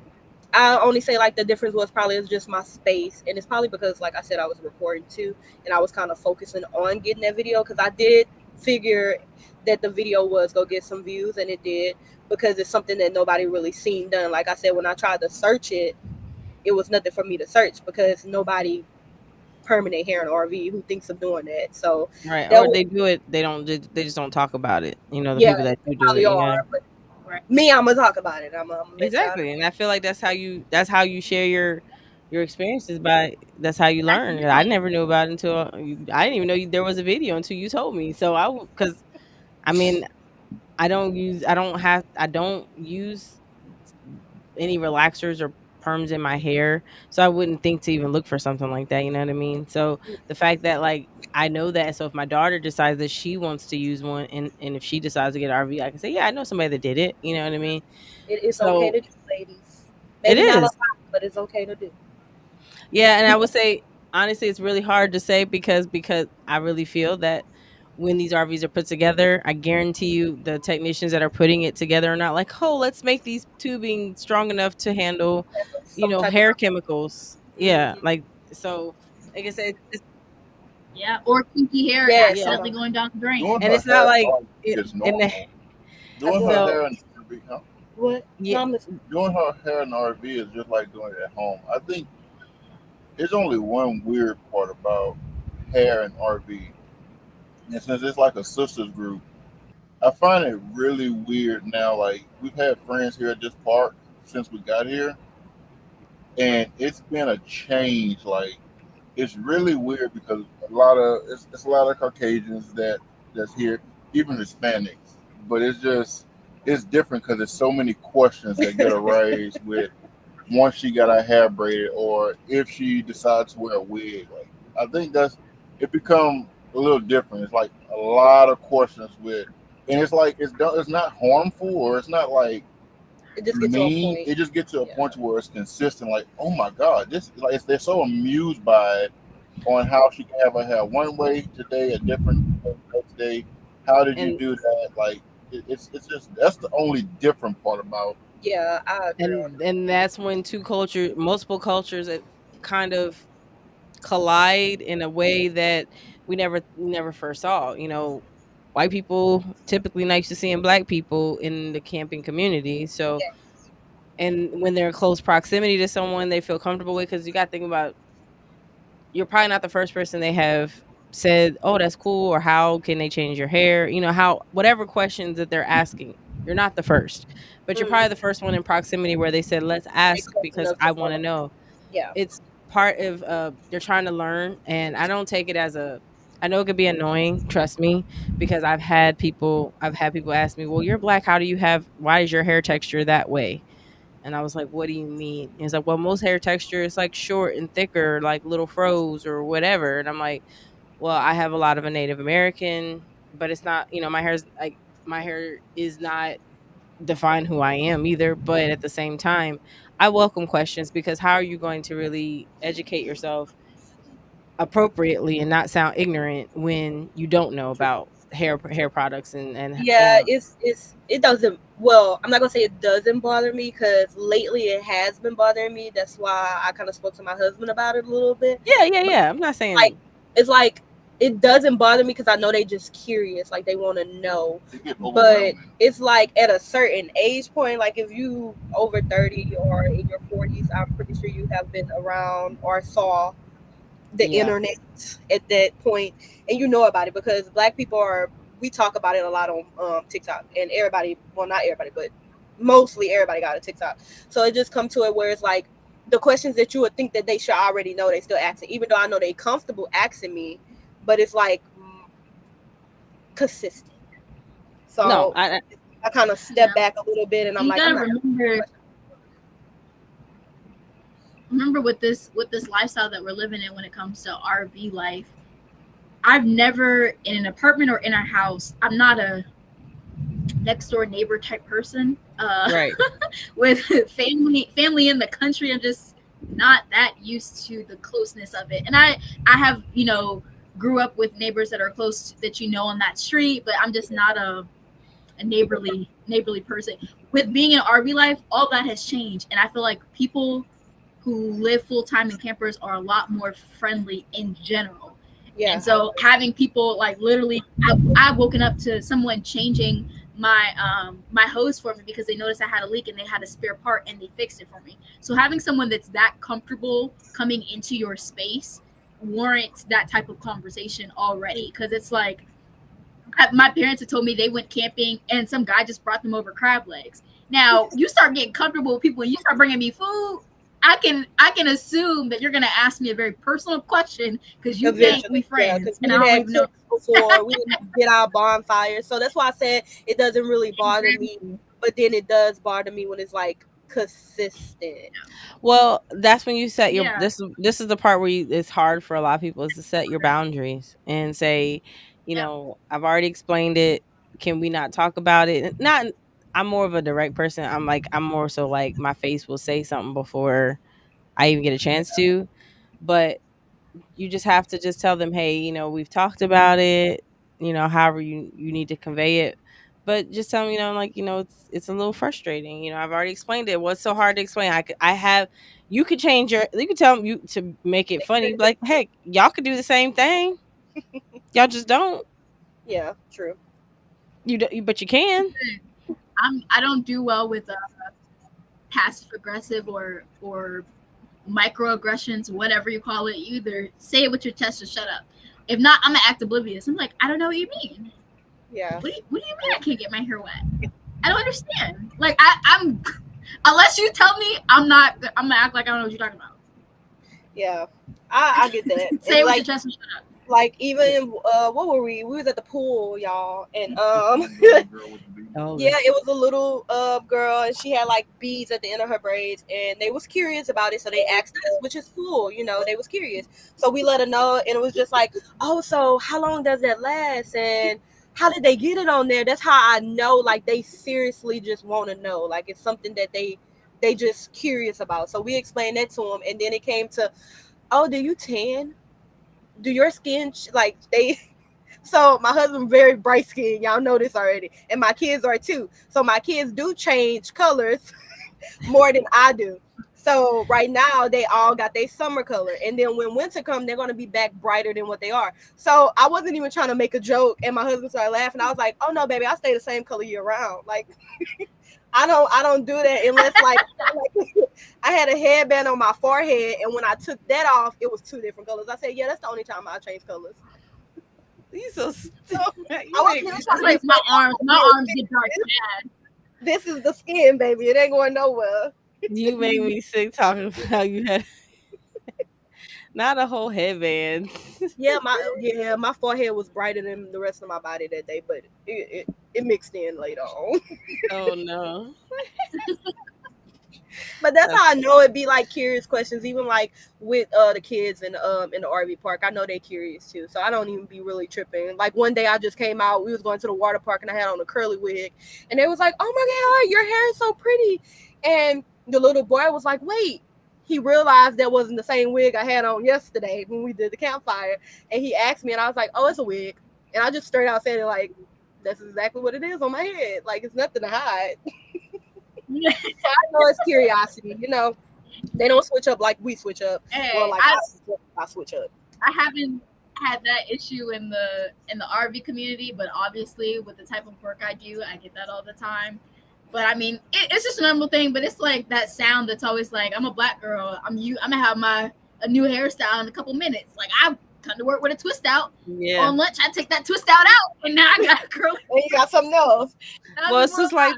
I only say like the difference was probably it's just my space, and it's probably because like I said I was recording too, and I was kind of focusing on getting that video because I did figure that the video was go get some views, and it did because it's something that nobody really seen done. Like I said, when I tried to search it, it was nothing for me to search because nobody permanent hair in RV who thinks of doing that. So right, that or was they do it. They just don't talk about it. The yeah, people that they do probably it. are, but Right. me, I'm gonna talk about it. I'm gonna let y'all know. Exactly, and I feel like that's how you share your experiences by that's how you learn. I Accidentally. never knew about it until I didn't even know there was a video until you told me. So because I mean I don't use any relaxers or perms in my hair, so I wouldn't think to even look for something like that. You know what I mean? So the fact that like I know that, so if my daughter decides that she wants to use one, and if she decides to get RV, I can say, yeah, I know somebody that did it. You know what I mean? It's okay So to do, ladies. it Maybe not a is. lot, but it's okay to do. Yeah, and I would say honestly, it's really hard to say because I really feel that when these RVs are put together, I guarantee you the technicians that are putting it together are not like, oh, let's make these tubing strong enough to handle, Some type of hair chemicals. Yeah, mhm. like so. Like I said, Yeah, or kinky hair Yes, yeah, accidentally going down the drain. Doing and her it's not hair like is in the normal. I Doing do her it. so hair in the RV, huh? What? yeah, No, I'm listening. Doing her hair in the RV is just like doing it at home. I think there's only one weird part about hair in RV, and since it's like a sisters group, I find it really weird now. Like we've had friends here at this park since we got here, and it's been a change. Like it's really weird because it's a lot of Caucasians that's here, even Hispanics. But it's different because there's so many questions that get raised with once she got her hair braided or if she decides to wear a wig. Like I think that's it become a little different. It's like a lot of questions with, and it's like it's not harmful or it's not like It just get to a mean. point. It just gets to a Yeah. point to where it's consistent. Like oh my god, this like they're so amused by it on how she can have her hair one way today, a different way the next day. How did you and do that? Like it's just that's the only different part about Yeah, I agree on and that's when multiple cultures kind of collide in a way that we never first saw. White people typically not used to seeing black people in the camping community. So, that. and when they're in close proximity to someone they feel comfortable with, because you got to think about you're probably not the first person they have said, "Oh, that's cool," or "How can they change your hair?" How whatever questions that they're asking, you're not the first, but you're probably Mm-hmm. the first one in proximity where they said, "Let's They ask close because enough to I want to follow. know." Yeah. It's part of they're trying to learn, and I don't take it as I know it could be annoying, trust me, because I've had people ask me, "Well, you're black, why is your hair texture that way?" And I was like, "What do you mean?" And he's like, "Well, most hair texture is like short and thicker, like little froze or whatever." And I'm like, "Well, I have a lot of a Native American, but it's not, my hair is not define who I am either. But at the same time, I welcome questions because how are you going to really educate yourself appropriately and not sound ignorant when you don't know True. about?" hair products and Yeah, it doesn't. Well, I'm not gonna say it doesn't bother me because lately it has been bothering me. That's why I kind of spoke to my husband about it a little bit. yeah, yeah, But yeah. I'm not like, saying it's like it doesn't bother me because I know they just curious, like they want to know. It get But overwhelming. it's like at a certain age point, like if you over 30 or in your 40s, I'm pretty sure you have been around or saw the yeah, internet at that point, and you know about it because black people are, we talk about it a lot on TikTok, and everybody, well, not everybody, but mostly everybody got a TikTok. So it just come to it where it's like the questions that you would think that they should already know, they still asking, even though I know they comfortable asking me, but it's like consistent. no, So I kind of step Yeah. back a little bit, and I'm You like, I'm gotta not. remember with this lifestyle that we're living in when it comes to RV life. I've never in an apartment or in a house. I'm not a next door neighbor type person. right. With family in the country, I'm just not that used to the closeness of it. And I have grew up with neighbors that are close that on that street, but I'm just not a neighborly person. With being in RV life, all that has changed, and I feel like people who live full time in campers are a lot more friendly in general. And Yeah, I so agree. having people like literally, I've woken up to someone changing my hose for me because they noticed I had a leak and they had a spare part and they fixed it for me. So having someone that's that comfortable coming into your space warrants that type of conversation already, because it's like my parents had told me they went camping and some guy just brought them over crab legs. Now you start getting comfortable with people and you start bringing me food. I can assume that you're gonna ask me a very personal question because you think we Eventually, yeah, because friends we and I didn't don't have even know. cooks before. We didn't get our bonfires, so that's why I said it doesn't really bother me. Exactly. But then it does bother me when it's like consistent. Well, that's when you set your Yeah, this is the part where it's hard for a lot of people is to set your boundaries and say, yeah, I've already explained it. Can we not talk about it? Not I'm more of a direct person. I'm more so like my face will say something before I even get a chance to. But you just have to just tell them, hey, we've talked about it, however you need to convey it. But just tell them, it's a little frustrating. I've already explained it. What's so hard to explain? I have you could change you could tell them you to make it funny, like, heck, y'all could do the same thing. Y'all just don't. Yeah, true. But you can. I don't do well with passive aggressive or microaggressions, whatever you call it. You either say it with your chest or shut up. If not, I'm gonna act oblivious. I'm like, I don't know what you mean. Yeah, What do you mean I can't get my hair wet? I don't understand. Like I'm unless you tell me, I'm not. I'm gonna act like I don't know what you're talking about. yeah, I get that. Say And it with your chest and shut up. like even what were we? We was at the pool, y'all, and Little girl with the beads Oh, on. yeah, it was a little girl, and she had like beads at the end of her braids, and they was curious about it, so they asked us, which is cool, they was curious. So we let her know, and it was just like, oh, so how long does that last, and how did they get it on there? That's how I know, like, they seriously just want to know, like it's something that they just curious about. So we explained that to them, and then it came to, oh, do you tan? Do your skin like they so my husband very bright skinned, y'all know this already, and my kids are too, so my kids do change colors more than I do. So right now they all got their summer color, and then when winter come, they're gonna be back brighter than what they are. So I wasn't even trying to make a joke, and my husband started laughing. I was like, oh no, baby, I stay the same color year round. Like I don't do that unless like I had a headband on my forehead, and when I took that off, it was two different colors. I said, yeah, that's the only time I change colors. you so So stupid. I You wasn't make even me trying It's to be like sick. my arms get dark bad. this is the skin, baby. It ain't going nowhere. You made me sick talking about how you had not a whole headband. Yeah, my forehead was brighter than the rest of my body that day, but it mixed in later on. Oh no. But that's That's how I know it'd be like curious questions, even like with the kids in the RV park. I know they're curious too, so I don't even be really tripping. Like one day I just came out, we was going to the water park, and I had on a curly wig, and they was like, "Oh my god, your hair is so pretty," and the little boy was like, "Wait." He realized that wasn't the same wig I had on yesterday when we did the campfire, and he asked me, and I was like, "Oh, it's a wig." And I just straight out said it like, that's exactly what it is on my head. Like it's nothing to hide. Yeah. So I know it's curiosity. They don't switch up like we switch up. Well, Hey, like I switch up. I haven't had that issue in the RV community, but obviously with the type of work I do, I get that all the time. But I mean, it's just a normal thing. But it's like that sound that's always like, I'm a black girl. I'm gonna have a new hairstyle in a couple minutes. Like I come to work with a twist out. Yeah. On lunch, I take that twist out, and now I got a curly. And you got something else. Well, it's just like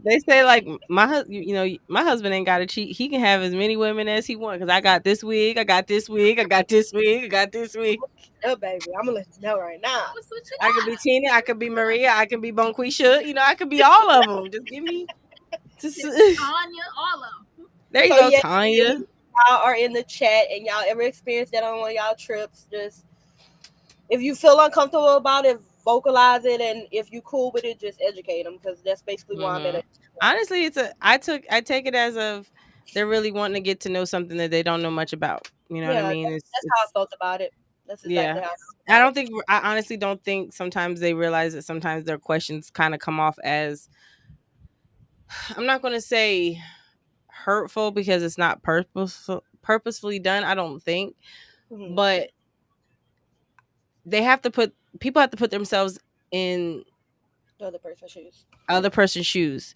they say, like my husband ain't got to cheat. He can have as many women as he wants because I got this week, I got this week, I got this week, I got this week. Oh, baby, I'm gonna let you know right now. I could be Tina, I could be Maria, I could be Bonquisha. I could be all of them. Just give me. Just, Tanya, all of them. there you So go, yeah, Tanya. y'all are in the chat and y'all ever experienced that on one of y'all trips, just if you feel uncomfortable about it, vocalize it, and if you cool with it, just educate them because that's basically why I'm at Hmm. it. Honestly, I take it as of they're really wanting to get to know something that they don't know much about. You know what I Yeah, mean? that's how I felt about it. That's exactly Yeah. how I felt I about don't it. think I honestly don't think sometimes they realize that sometimes their questions kind of come off as, I'm not going to say hurtful because it's not purposefully done, I don't think, Mm-hmm. but they have to put people have to put themselves in The other person's shoes. other person's shoes.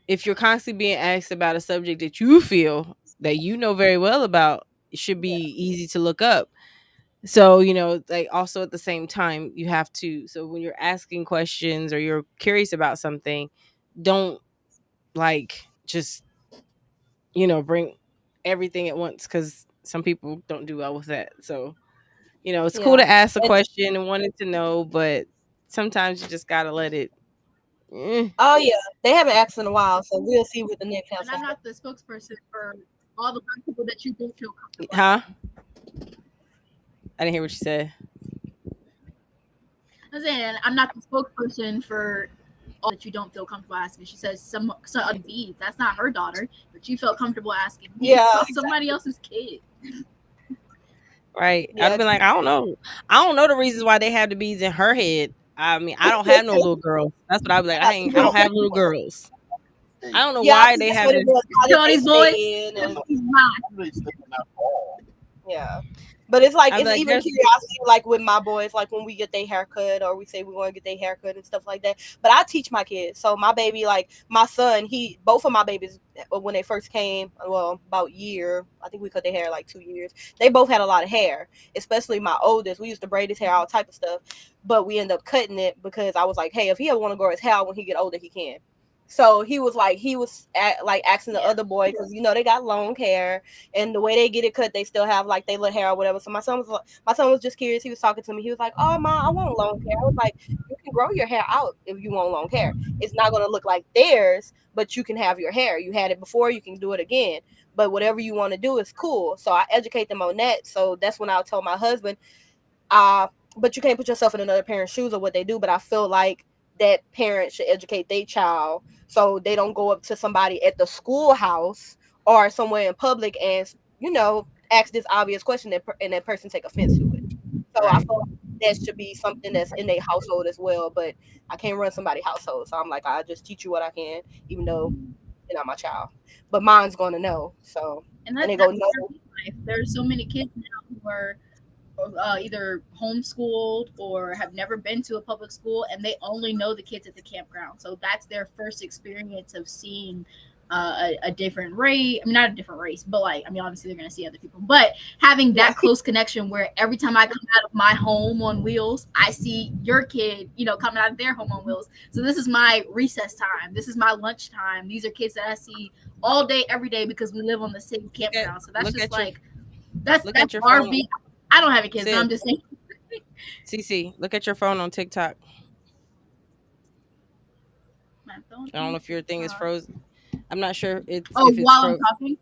If you're constantly being asked about a subject that you feel that you know very well about, it should be Yeah. easy to look up. So, like also at the same time, you have to, so when you're asking questions or you're curious about something, don't like just, bring everything at once because some people don't do well with that. So, it's cool Yeah. to ask a And question and wanting to know, but sometimes you just got to let it. eh. oh yeah, they haven't asked in a while, so we'll see what the next And house. I'm not the spokesperson for all the black people that you don't feel comfortable Huh? asking. I didn't hear what you said. I'm saying I'm not the spokesperson for all that you don't feel comfortable asking. She says some other beads. That's not her daughter, but you felt comfortable asking me Yeah, about somebody else's kid. Right. I'd yeah, have been like, I don't know. I don't know the reasons why they have the beads in her head. I mean, I don't have no little girls. That's what I was like. I don't have little girls. I Hey, don't know yeah. I why think they that's have what it it. was. How did All they these boys, stay in? this And is mine. I'm really sticking that ball. yeah. But it's like I was it's like, even there's curiosity, like with my boys, like when we get their haircut or we say we want to get their haircut and stuff like that. But I teach my kids. So my baby, like my son, both of my babies when they first came, well, about year, I think we cut their hair like 2 years. They both had a lot of hair, especially my oldest. We used to braid his hair, all type of stuff, but we end up cutting it because I was like, hey, if he ever want to grow his hair out when he get older, he can. So like asking the Yeah. other boy because they got long hair and the way they get it cut, they still have like they little hair or whatever. So my son was just curious. He was talking to me. He was like, "Oh, ma, I want long hair." I was like, "You can grow your hair out if you want long hair. It's not gonna look like theirs, but you can have your hair. You had it before, you can do it again. But whatever you want to do is cool." So I educate them on that. So that's when I told my husband, uh, but you can't put yourself in another parent's shoes or what they do. But I feel like that parent should educate their child so they don't go up to somebody at the schoolhouse or somewhere in public and ask this obvious question and that person take offense to it. So I right. feel like that should be something that's in their household as well. But I can't run somebody's household, so I'm like, I just teach you what I can, even though you're not my child. But mine's gonna know. So And and they go that's no. part of life. There's so many kids now who are either homeschooled or have never been to a public school, and they only know the kids at the campground. So that's their first experience of seeing a different race. I mean, not a different race, but like, I mean, obviously they're going to see other people, but having Yeah. that close connection where every time I come out of my home on wheels, I see your kid, coming out of their home on wheels. So this is my recess time. This is my lunch time. These are kids that I see all day, every day because we live on the same Look at campground. So that's look just at your like, that's look that's at your phone. RV. I don't have a kids, but Sis, I'm just saying. CC, look at your phone on TikTok. My phone I don't on know if your thing is TikTok. frozen. I'm not sure Oh, if it's while I'm frozen. talking.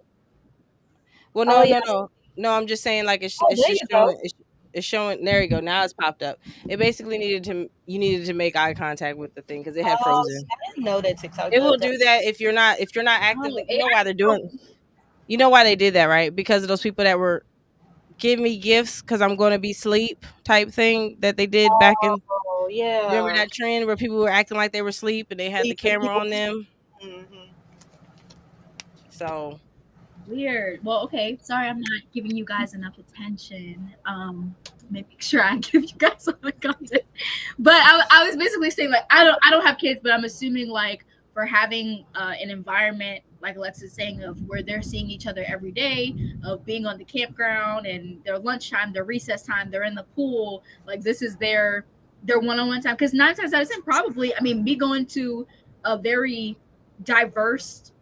Well, Oh no, yeah. no, no, no. I'm just saying, like Oh, it's there just you go. showing. It's showing. There you go. Now it's popped up. It basically you needed to make eye contact with the thing because it had Oh, see, frozen. I didn't know that TikTok It does will that. do that if you're not Oh, actively. You know AI why they're doing. You know why they did that, right? Because of those people that were give me gifts because I'm going to be sleep type thing that they did back in. Oh You remember yeah. that trend where people were acting like they were asleep and they had the Sleeping camera people. on them? Hmm. So Weird. Well, okay. Sorry, I'm not giving you guys enough attention. Make sure I give you guys all the content. But I was basically saying like I don't have kids, but I'm assuming like for having an environment like Alexa's saying of where they're seeing each other every day, of being on the campground and their lunchtime, their recess time, they're in the pool. Like this is their one-on-one time. Because 9 times out of 10, probably I mean me going to a very diverse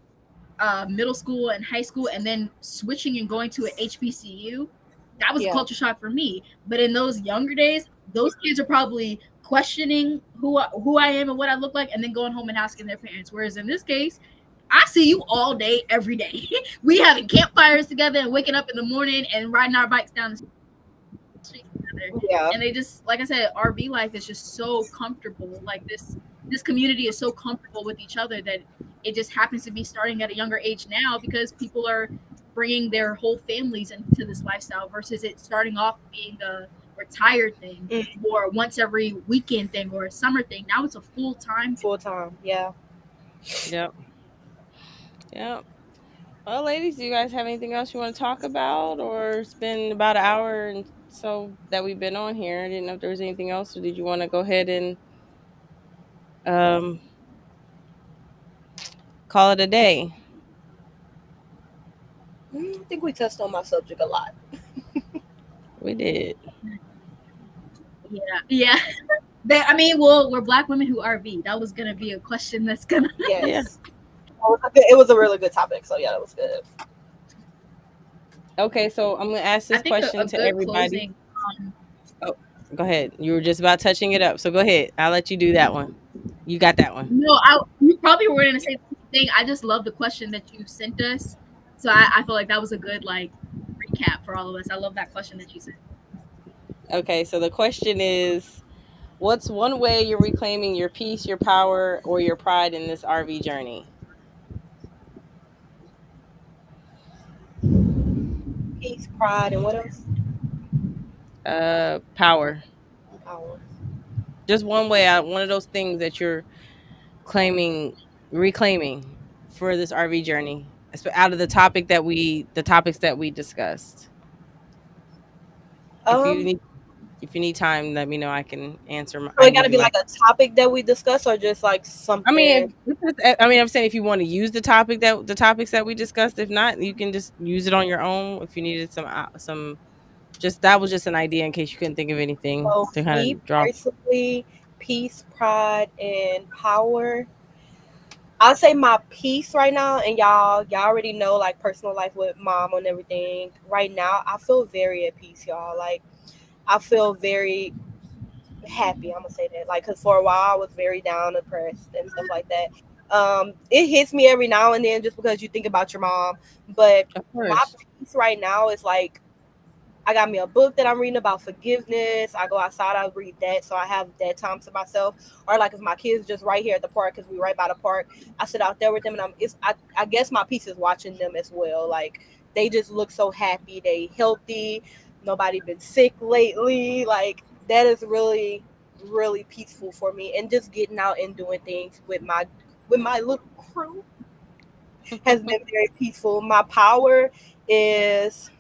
middle school and high school, and then switching and going to an HBCU, that was a Yeah. culture shock for me. But in those younger days, those kids are probably questioning who I am and what I look like, and then going home and asking their parents. Whereas in this case, I see you all day, every day. We having campfires together and waking up in the morning and riding our bikes down the street together. Yeah. And they just, like I said, RV life is just so comfortable. Like this community is so comfortable with each other that it just happens to be starting at a younger age now because people are bringing their whole families into this lifestyle versus it starting off being a retired thing Mm. or once every weekend thing or a summer thing. Now it's a full time thing. Full time. Yeah. yep, yep. Well, ladies, do you guys have anything else you want to talk about? Or it's been about an hour and so that we've been on here. I didn't know if there was anything else, or did you want to go ahead and um, call it a day? I think we touched on my subject a lot. We did. Yeah, yeah. I mean, well, we're black women who RV. That was gonna be a question that's gonna. Yeah. Yes. It was a really good topic. So yeah, that was good. Okay, so I'm gonna ask I this think a question to good everybody. closing. Oh, go ahead. You were just about touching it up, so go ahead. I'll let you do that one. You got that one. No, you probably were gonna say the same thing. I just love the question that you sent us, so I feel like that was a good like recap for all of us. I love that question that you sent. Okay, so the question is, what's one way you're reclaiming your peace, your power, or your pride in this RV journey? Peace, pride, and what else? Power. Power. Just one way out. One of those things that you're claiming, reclaiming for this RV journey. Out of the topics that we discussed. If you Um. need, if you need time, let me know. I can answer. So I it can got give to you be my. like a topic that we discuss, or just like I something. mean, I mean, I'm saying if you want to use the topics that we discussed. If not, you can just use it on your own. If you needed some, just that was just an idea in case you couldn't think of anything So to kind me of draw. personally, peace, pride, and power. I'll say my peace right now, and y'all already know like personal life with mom and everything. Right now, I feel very at peace, y'all. Like I feel very happy. I'm gonna say that, like, cause for a while I was very down, depressed, and stuff like that. It hits me every now and then just because you think about your mom. But Of my course. peace right now is like I got me a book that I'm reading about forgiveness. I go outside, I read that, so I have that time to myself. Or like if my kids just right here at the park, because we right by the park, I sit out there with them, and I guess my peace is watching them as well. Like they just look so happy, they healthy, nobody been sick lately. Like that is really really peaceful for me, and just getting out and doing things with my little crew has been very peaceful. My power is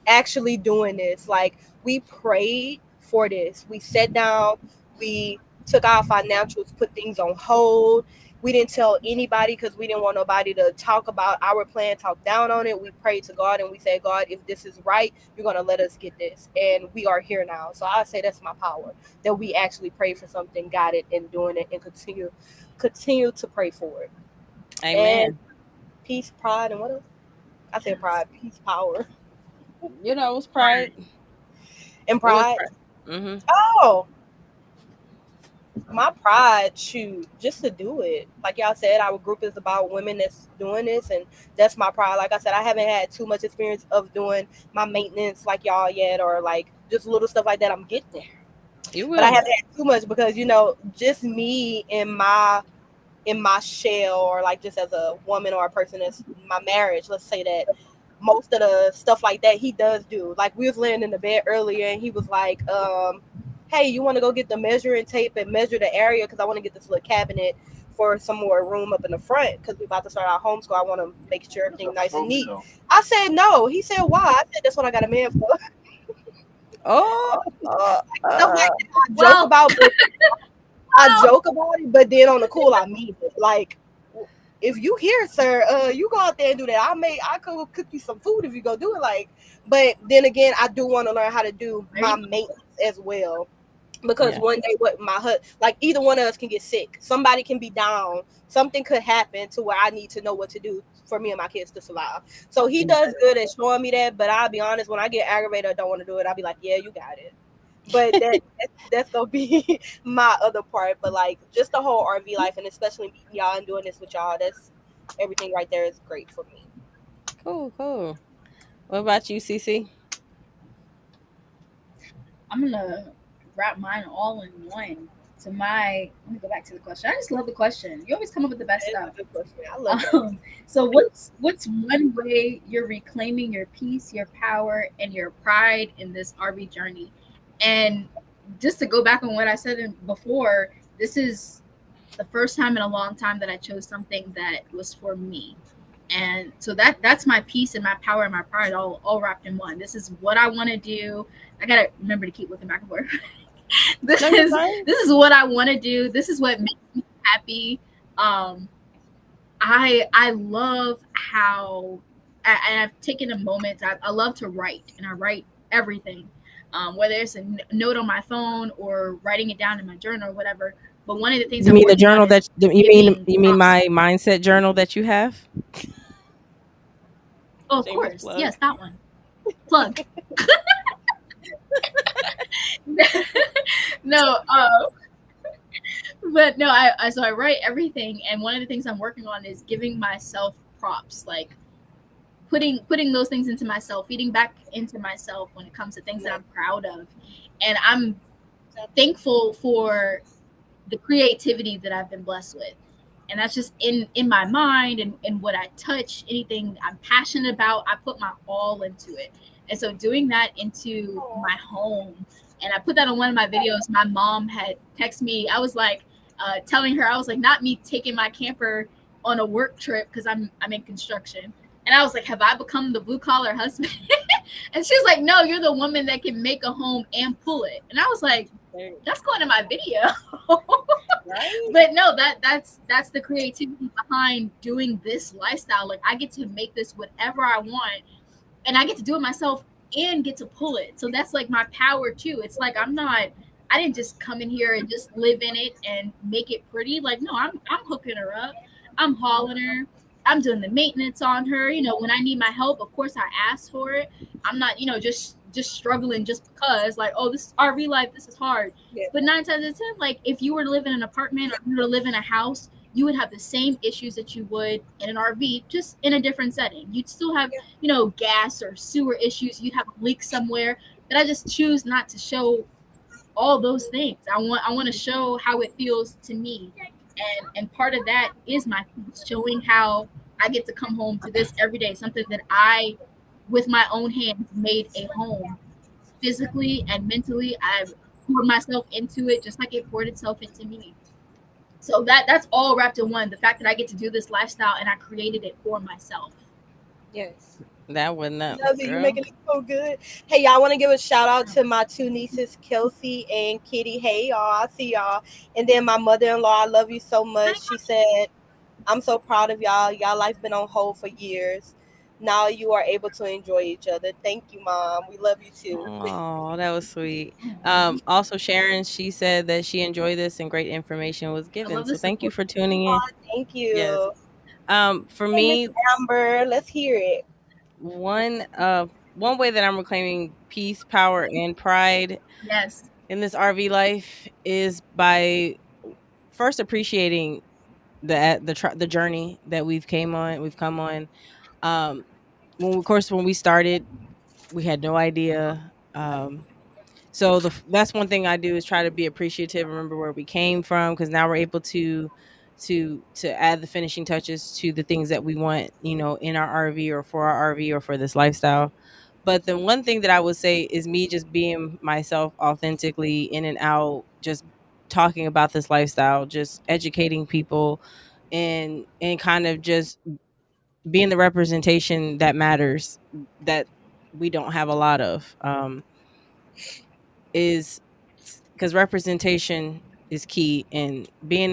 actually doing this. Like we prayed for this. We sat down, we took our financials, put things on hold. We didn't tell anybody because we didn't want nobody to talk about our plan, talk down on it. We prayed to God and we said, God, if this is right, you're gonna let us get this. And we are here now. So I say that's my power. That we actually prayed for something, got it, and doing it and continue to pray for it. And Amen. peace, pride, and what else? I said pride, peace, power, It was pride. and It was pride. pride. Mm-hmm. Oh, my pride, shoot, just to do it. Like y'all said, our group is about women that's doing this, and that's my pride. Like I said, I haven't had too much experience of doing my maintenance like y'all yet, or like just little stuff like that. I'm getting there, You but I will. haven't had too much because just me in my shell, or like just as a woman or a person that's my marriage. Let's say that most of the stuff like that he does do. Like we was laying in the bed earlier, and he was like, hey, you want to go get the measuring tape and measure the area because I want to get this little cabinet for some more room up in the front because we're about to start our homeschool. I want to make sure That's everything what I nice and told me neat. though. I said no. He said why? I said that's what I got a man for. Oh, Stuff like that I joke Well, about, but I well, joke about it, but then on the cool, I mean it. Like, if you here, sir, you go out there and do that. I could cook you some food if you go do it. Like, but then again, I do want to learn how to do there my you go. maintenance as well. Because yeah. one day, what my like either one of us can get sick. Somebody can be down. Something could happen to where I need to know what to do for me and my kids to survive. So he does good at showing me that. But I'll be honest, when I get aggravated or don't want to do it, I'll be like, yeah, you got it. But that's gonna be my other part. But like just the whole RV life, and especially meeting y'all and doing this with y'all, that's everything right there is great for me. Cool, cool. What about you, CC? I'm gonna wrap mine all in one. To my, let me go back to the question. I just love the question. You always come up with the best That's a stuff. good question. I love that. Um, so what's one way you're reclaiming your peace, your power, and your pride in this RV journey? And just to go back on what I said before, this is the first time in a long time that I chose something that was for me. And so that's my peace and my power and my pride all wrapped in one. This is what I want to do. I gotta remember to keep looking back and forth. this No, you're is fine. this is what I want to do. This is what makes me happy. Um, I love how and I've taken a moment. I love to write, and I write everything, whether it's a note on my phone or writing it down in my journal or whatever. But one of the things You I'm mean the working on journal is that giving you mean prompts. my mindset journal that you have? Oh, of Shameless course, plug. yes, that one. Plug. No, but no, I so I write everything, and one of the things I'm working on is giving myself props, like putting those things into myself, feeding back into myself when it comes to things that Yeah. I'm proud of, and I'm thankful for the creativity that I've been blessed with. And that's just in my mind and what I touch, anything I'm passionate about, I put my all into it. And so doing that into Aw. my home, and I put that on one of my videos. My mom had texted me. I was like, telling her, I was like, not me taking my camper on a work trip because I'm in construction. And I was like, have I become the blue collar husband? And she was like, no, you're the woman that can make a home and pull it. And I was like, that's going in my video. Right? But no, that's the creativity behind doing this lifestyle. Like I get to make this whatever I want, and I get to do it myself and get to pull it. So that's like my power too. It's like I didn't just come in here and just live in it and make it pretty. Like no, I'm hooking her up. I'm hauling her. I'm doing the maintenance on her. You know, when I need my help, of course I ask for it. I'm not, just struggling just because like, oh, this is RV life, this is hard. Yeah. But 9 times out of 10, like if you were to live in an apartment or you were to live in a house, you would have the same issues that you would in an RV, just in a different setting. You'd still have, gas or sewer issues. You'd have a leak somewhere. But I just choose not to show all those things. I want to show how it feels to me, and part of that is my showing how I get to come home to this every day, something that I, with my own hands, made a home physically and mentally. I've poured myself into it just like it poured itself into me. So that's all wrapped in one. The fact that I get to do this lifestyle and I created it for myself. Yes. That wasn't up, Love it. You're girl. making it so good. Hey, y'all, want to give a shout out to my two nieces, Kelsey and Kitty. Hey, y'all. I see y'all. And then my mother in law, I love you so much. She said, I'm so proud of y'all. Y'all life been on hold for years. Now you are able to enjoy each other. Thank you, Mom. We love you too. Oh, that was sweet. Aw, Also Sharon, she said that she enjoyed this and great information was I given. love the So thank you support. for tuning in. Aw, thank Yes. you. For Hey, Miss me, Amber, let's hear it. one way that I'm reclaiming peace, power, and pride Yes. in this RV life is by first appreciating the journey that we've come on. Um, of course, when we started, we had no idea. So that's one thing I do is try to be appreciative, remember where we came from, because now we're able to add the finishing touches to the things that we want, in our RV or for our RV or for this lifestyle. But the one thing that I would say is me just being myself authentically in and out, just talking about this lifestyle, just educating people, and kind of just being the representation that matters, that we don't have a lot of, is because representation is key, and being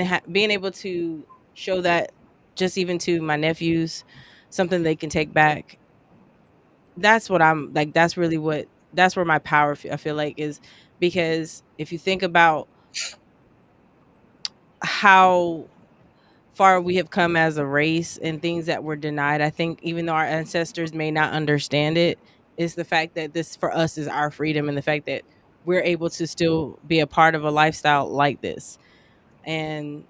able to show that, just even to my nephews, something they can take back. That's what I'm like. That's really what, that's where my power, I feel like, is, because if you think about how far we have come as a race and things that were denied, I think even though our ancestors may not understand it, is the fact that this for us is our freedom, and the fact that we're able to still be a part of a lifestyle like this, and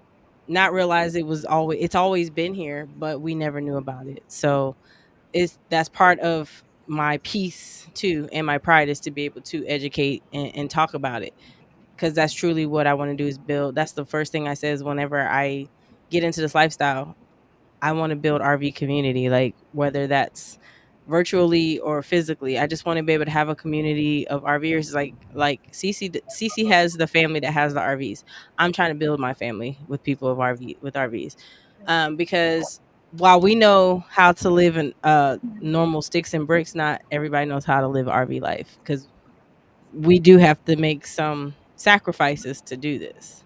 not realize it's always been here, but we never knew about it. So it's that's part of my peace too, and my pride is to be able to educate and talk about it, because that's truly what I want to do, is build. That's the first thing I says whenever I get into this lifestyle. I want to build RV community, like whether that's virtually or physically. I just want to be able to have a community of RVers, like Cece has the family that has the RVs. I'm trying to build my family with people of RVs, because while we know how to live in normal sticks and bricks, not everybody knows how to live RV life, because we do have to make some sacrifices to do this,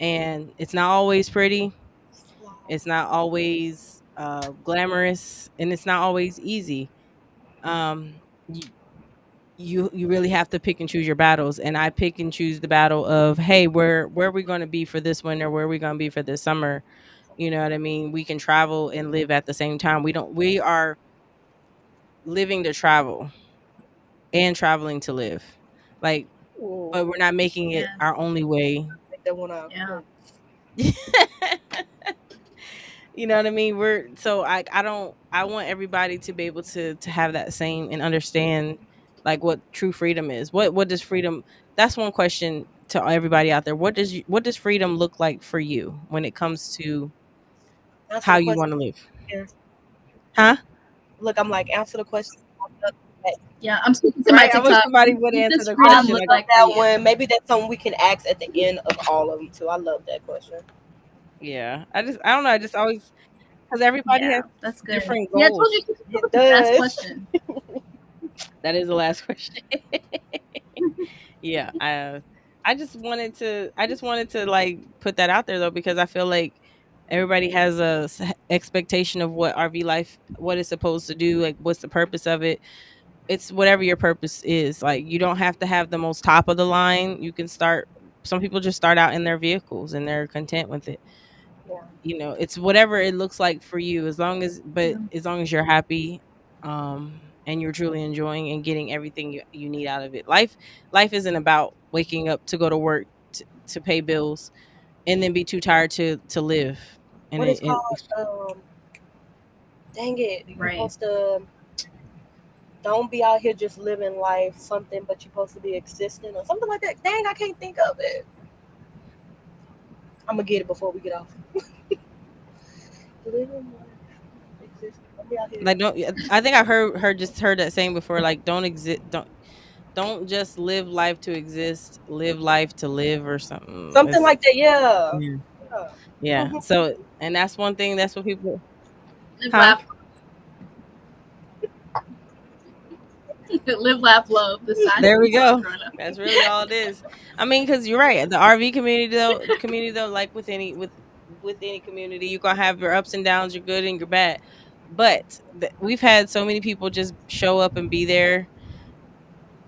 and it's not always pretty, it's not always glamorous, and it's not always easy. Um, you, you really have to pick and choose your battles, and I pick and choose the battle of, hey, where are we going to be for this winter? Where are we going to be for this summer? You know what I mean? We can travel and live at the same time. We are living to travel and traveling to live, like, Ooh, but we're not making it Yeah. our only way. take that one out. Yeah. You know what I mean? I want everybody to be able to have that same and understand, like, what true freedom is. What does freedom, that's one question to everybody out there. What does freedom look like for you when it comes to Answer how the you question. want to live? Yeah. Huh? Look, I'm like, answer the question. Yeah. I'm speaking to my Right? I wish TikTok. somebody would What answer does the freedom question look like, like for That you? one, maybe that's something we can ask at the end of all of them too. I love that question. yeah. I don't know, I just always, because everybody has Yeah, that's good. different Yeah, I told you goals. this It was the last does. question. That is the last question. Yeah, I just wanted to like put that out there though, because I feel like everybody has a expectation of what RV life, what it's supposed to do, like what's the purpose of it. It's whatever your purpose is. Like, you don't have to have the most top of the line. You can start, some people just start out in their vehicles and they're content with it. Yeah. You know, it's whatever it looks like for you, as long as, but Yeah. as long as you're happy, and you're truly enjoying and getting everything you need out of it. Life isn't about waking up to go to work, to pay bills, and then be too tired to live. And What is it called? Dang it! You're Right. supposed to don't be out here just living life something, but you're supposed to be existing or something like that. Dang, I can't think of it. I'm gonna get it before we get off. Living life, existing. Don't be out here. like, don't, I think I heard that saying before, like, don't just live life to exist, live life to live, or something. Something like that. Yeah. Yeah. Yeah. Yeah. Mhm. So, and that's one thing, that's what people, Live, huh? laugh, live, laugh, love. The signs There of the we time go. growing up. That's really all it is. I mean, because you're right. The RV community though, like with any community, you're gonna have your ups and downs, your good and your bad. But we've had so many people just show up and be there.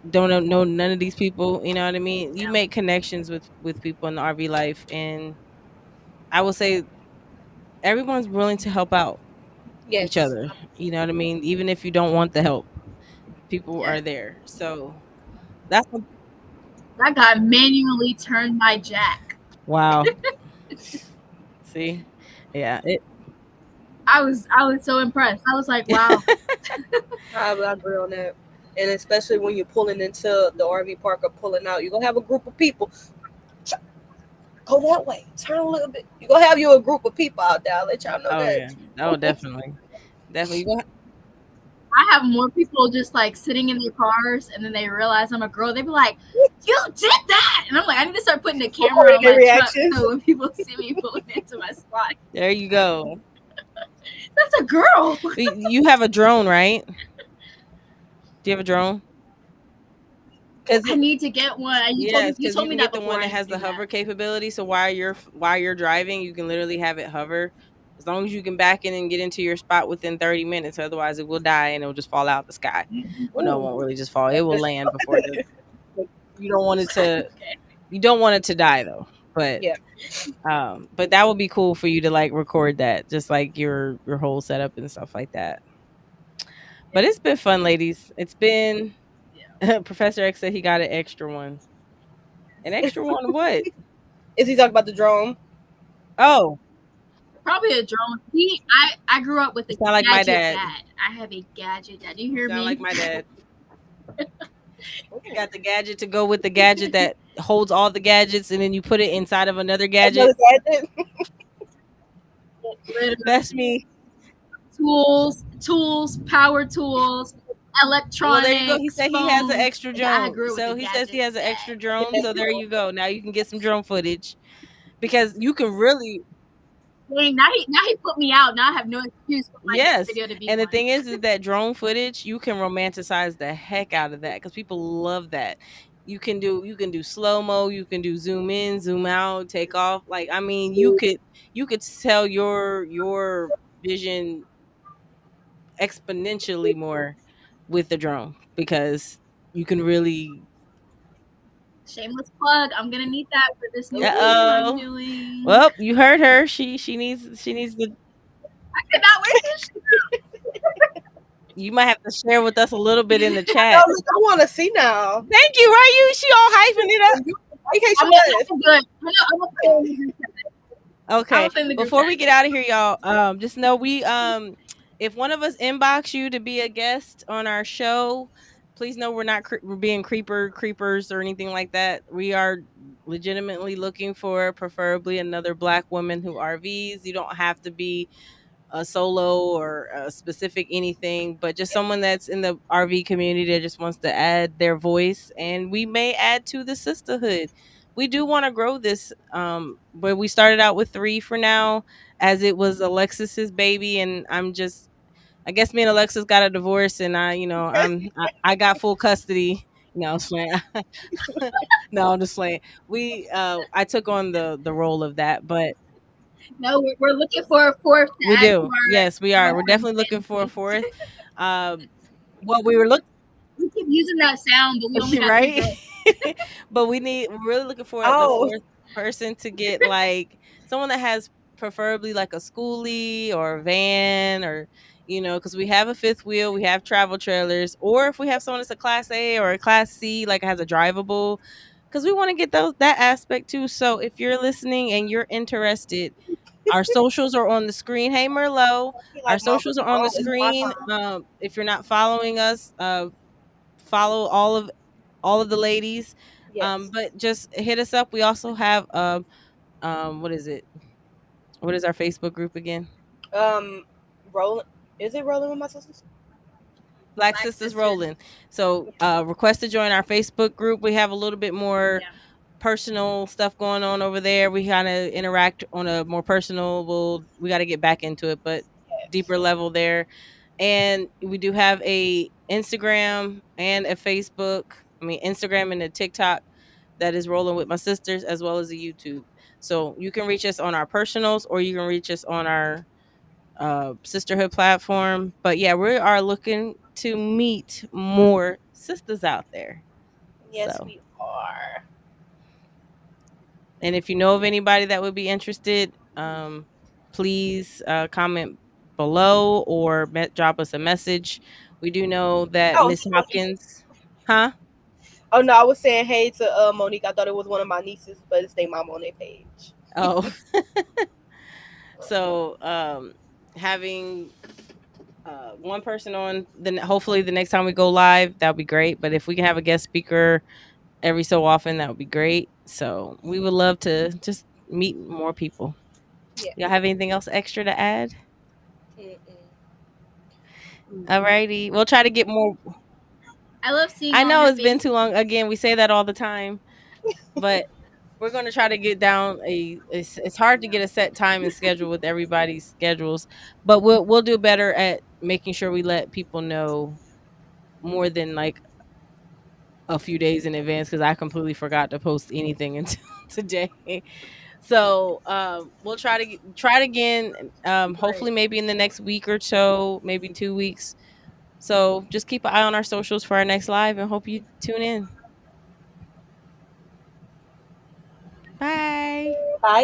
Don't know none of these people. You know what I mean? You Yeah. make connections with people in the RV life, and I will say everyone's willing to help out each Yes. other. You know what I mean? Even if you don't want the help, people Yeah. are there. So that's That guy manually turned my jack. wow. See, yeah, I was so impressed. I was like, wow. I agree on that. And especially when you're pulling into the RV park or pulling out, you're gonna have a group of people. Go that way. Turn a little bit. You're gonna have you a group of people out there. I'll let y'all know oh that. yeah, oh definitely, definitely. You gonna, I have more people just like sitting in their cars and then they realize I'm a girl. They be like, "You did that!" And I'm like, I need to start putting the camera Recording on their my truck reactions. so when people see me pulling into my spot, There you go. that's a girl. You have a drone, right? Do you have a drone? Because I need to get one. yes, You because you told me can that get the one before. I that need has to the do that. hover capability. So while you're driving, you can literally have it hover. As long as you can back in and get into your spot within 30 minutes, otherwise it will die and it'll just fall out the sky. Mhm. Well, no, it Ooh. won't really just fall. It will land before the. You don't want it to. Okay. You don't want it to die though. But Yeah. but that would be cool for you to like record that, just like your whole setup and stuff like that. Yeah. But it's been fun, ladies. It's been Yeah. Professor X said he got an extra one. An extra one? What? Is he talking about the drone? Oh, Probably a drone. I grew up with you a sound like my gadget dad. dad. I have a gadget dad. Do you You hear sound like me? my dad. Ooh. Got the gadget to go with the gadget that holds all the gadgets, and then you put it inside of another Another gadget. gadget. That's me. Power tools, Well, there you go. He electronics, said he has an phones. extra I drone. grew up with a So he says he gadget has an dad. extra drone. Yes. So there you go. Now you can get some drone footage because you can really. Dang, now he put me out. Now I have no excuse for my next Yes, video to be and the one. thing is that drone footage, you can romanticize the heck out of that because people love that. You can do slow mo, you can do zoom in, zoom out, take off. Like I mean, you could sell your vision exponentially more with the drone because you can really. Shameless plug. I'm gonna need that for this new Uh video I'm oh. doing. Well, you heard her. She needs to. I cannot wait to You might have to share with us a little bit in the No, chat. look, I want to see now. Thank you. Why you? She all hyping it up. In case I'm she gonna does. do it. I'm gonna put it in the group chat. I'm Okay. gonna put it in the group Before we chat. get out of here, y'all, just know if one of us inbox you to be a guest on our show, please know we're being creepers or anything like that. We are legitimately looking for preferably another black woman who RVs. You don't have to be a solo or a specific anything, but just someone that's in the RV community that just wants to add their voice, and we may add to the sisterhood. We do want to grow this, but we started out with 3 for now, as it was Alexis's baby, and I guess me and Alexis got a divorce, and I got full custody. No, I'm just playing. No, I'm just playing. I took on the role of that, but No, we're looking for a fourth to we add to do. Yes, we our are. We're definitely looking for a family. fourth. Um, what we were looking We keep using that sound, but we only have three right, girls. but we're really looking for the Oh, fourth person to get like someone that has preferably like a schoolie or a van or because we have a fifth wheel, we have travel trailers, or if we have someone that's a class A or a class C, like has a drivable, because we want to get that aspect too. So if you're listening and you're interested, our socials are on the screen. Hey Merlot, I feel our like socials are on the it's my screen. time. If you're not following us, follow all of the ladies. Yes. But just hit us up. We also have what is it? What is our Facebook group again? Um, rolling. Is it rolling with my sisters? Black Black Sisters sisters. Rolling. So request to join our Facebook group. We have a little bit more Yeah. personal stuff going on over there. We kind of interact on a more personal. We got to get back into it, but Yes. deeper level there. And we do have a Instagram and a Facebook. I mean, Instagram and a TikTok that is Rolling with My Sisters, as well as a YouTube. So you can reach us on our personals, or you can reach us on our sisterhood platform. But yeah, we are looking to meet more sisters out there. Yes, So, we are. and if you know of anybody that would be interested, please comment below or drop us a message. We do know that Oh, Miss Hopkins, huh? oh no, I was saying hey to Monique. I thought it was one of my nieces, but it's their mom on their page. Oh, so having one person on, then hopefully the next time we go live, that would be great. But if we can have a guest speaker every so often, that would be great. So we would love to just meet more people. Yeah. Y'all have anything else extra to add? Mm-mm. Alrighty. We'll try to get more. I love seeing I all know your it's been too faces. long. Again, we say that all the time, but we're going to try to get down a. It's hard to get a set time and schedule with everybody's schedules, but we'll do better at making sure we let people know more than like a few days in advance because I completely forgot to post anything until today. So we'll try it again. Hopefully, Right. maybe in the next week or so, maybe 2 weeks. So just keep an eye on our socials for our next live and hope you tune in. Bye. Bye,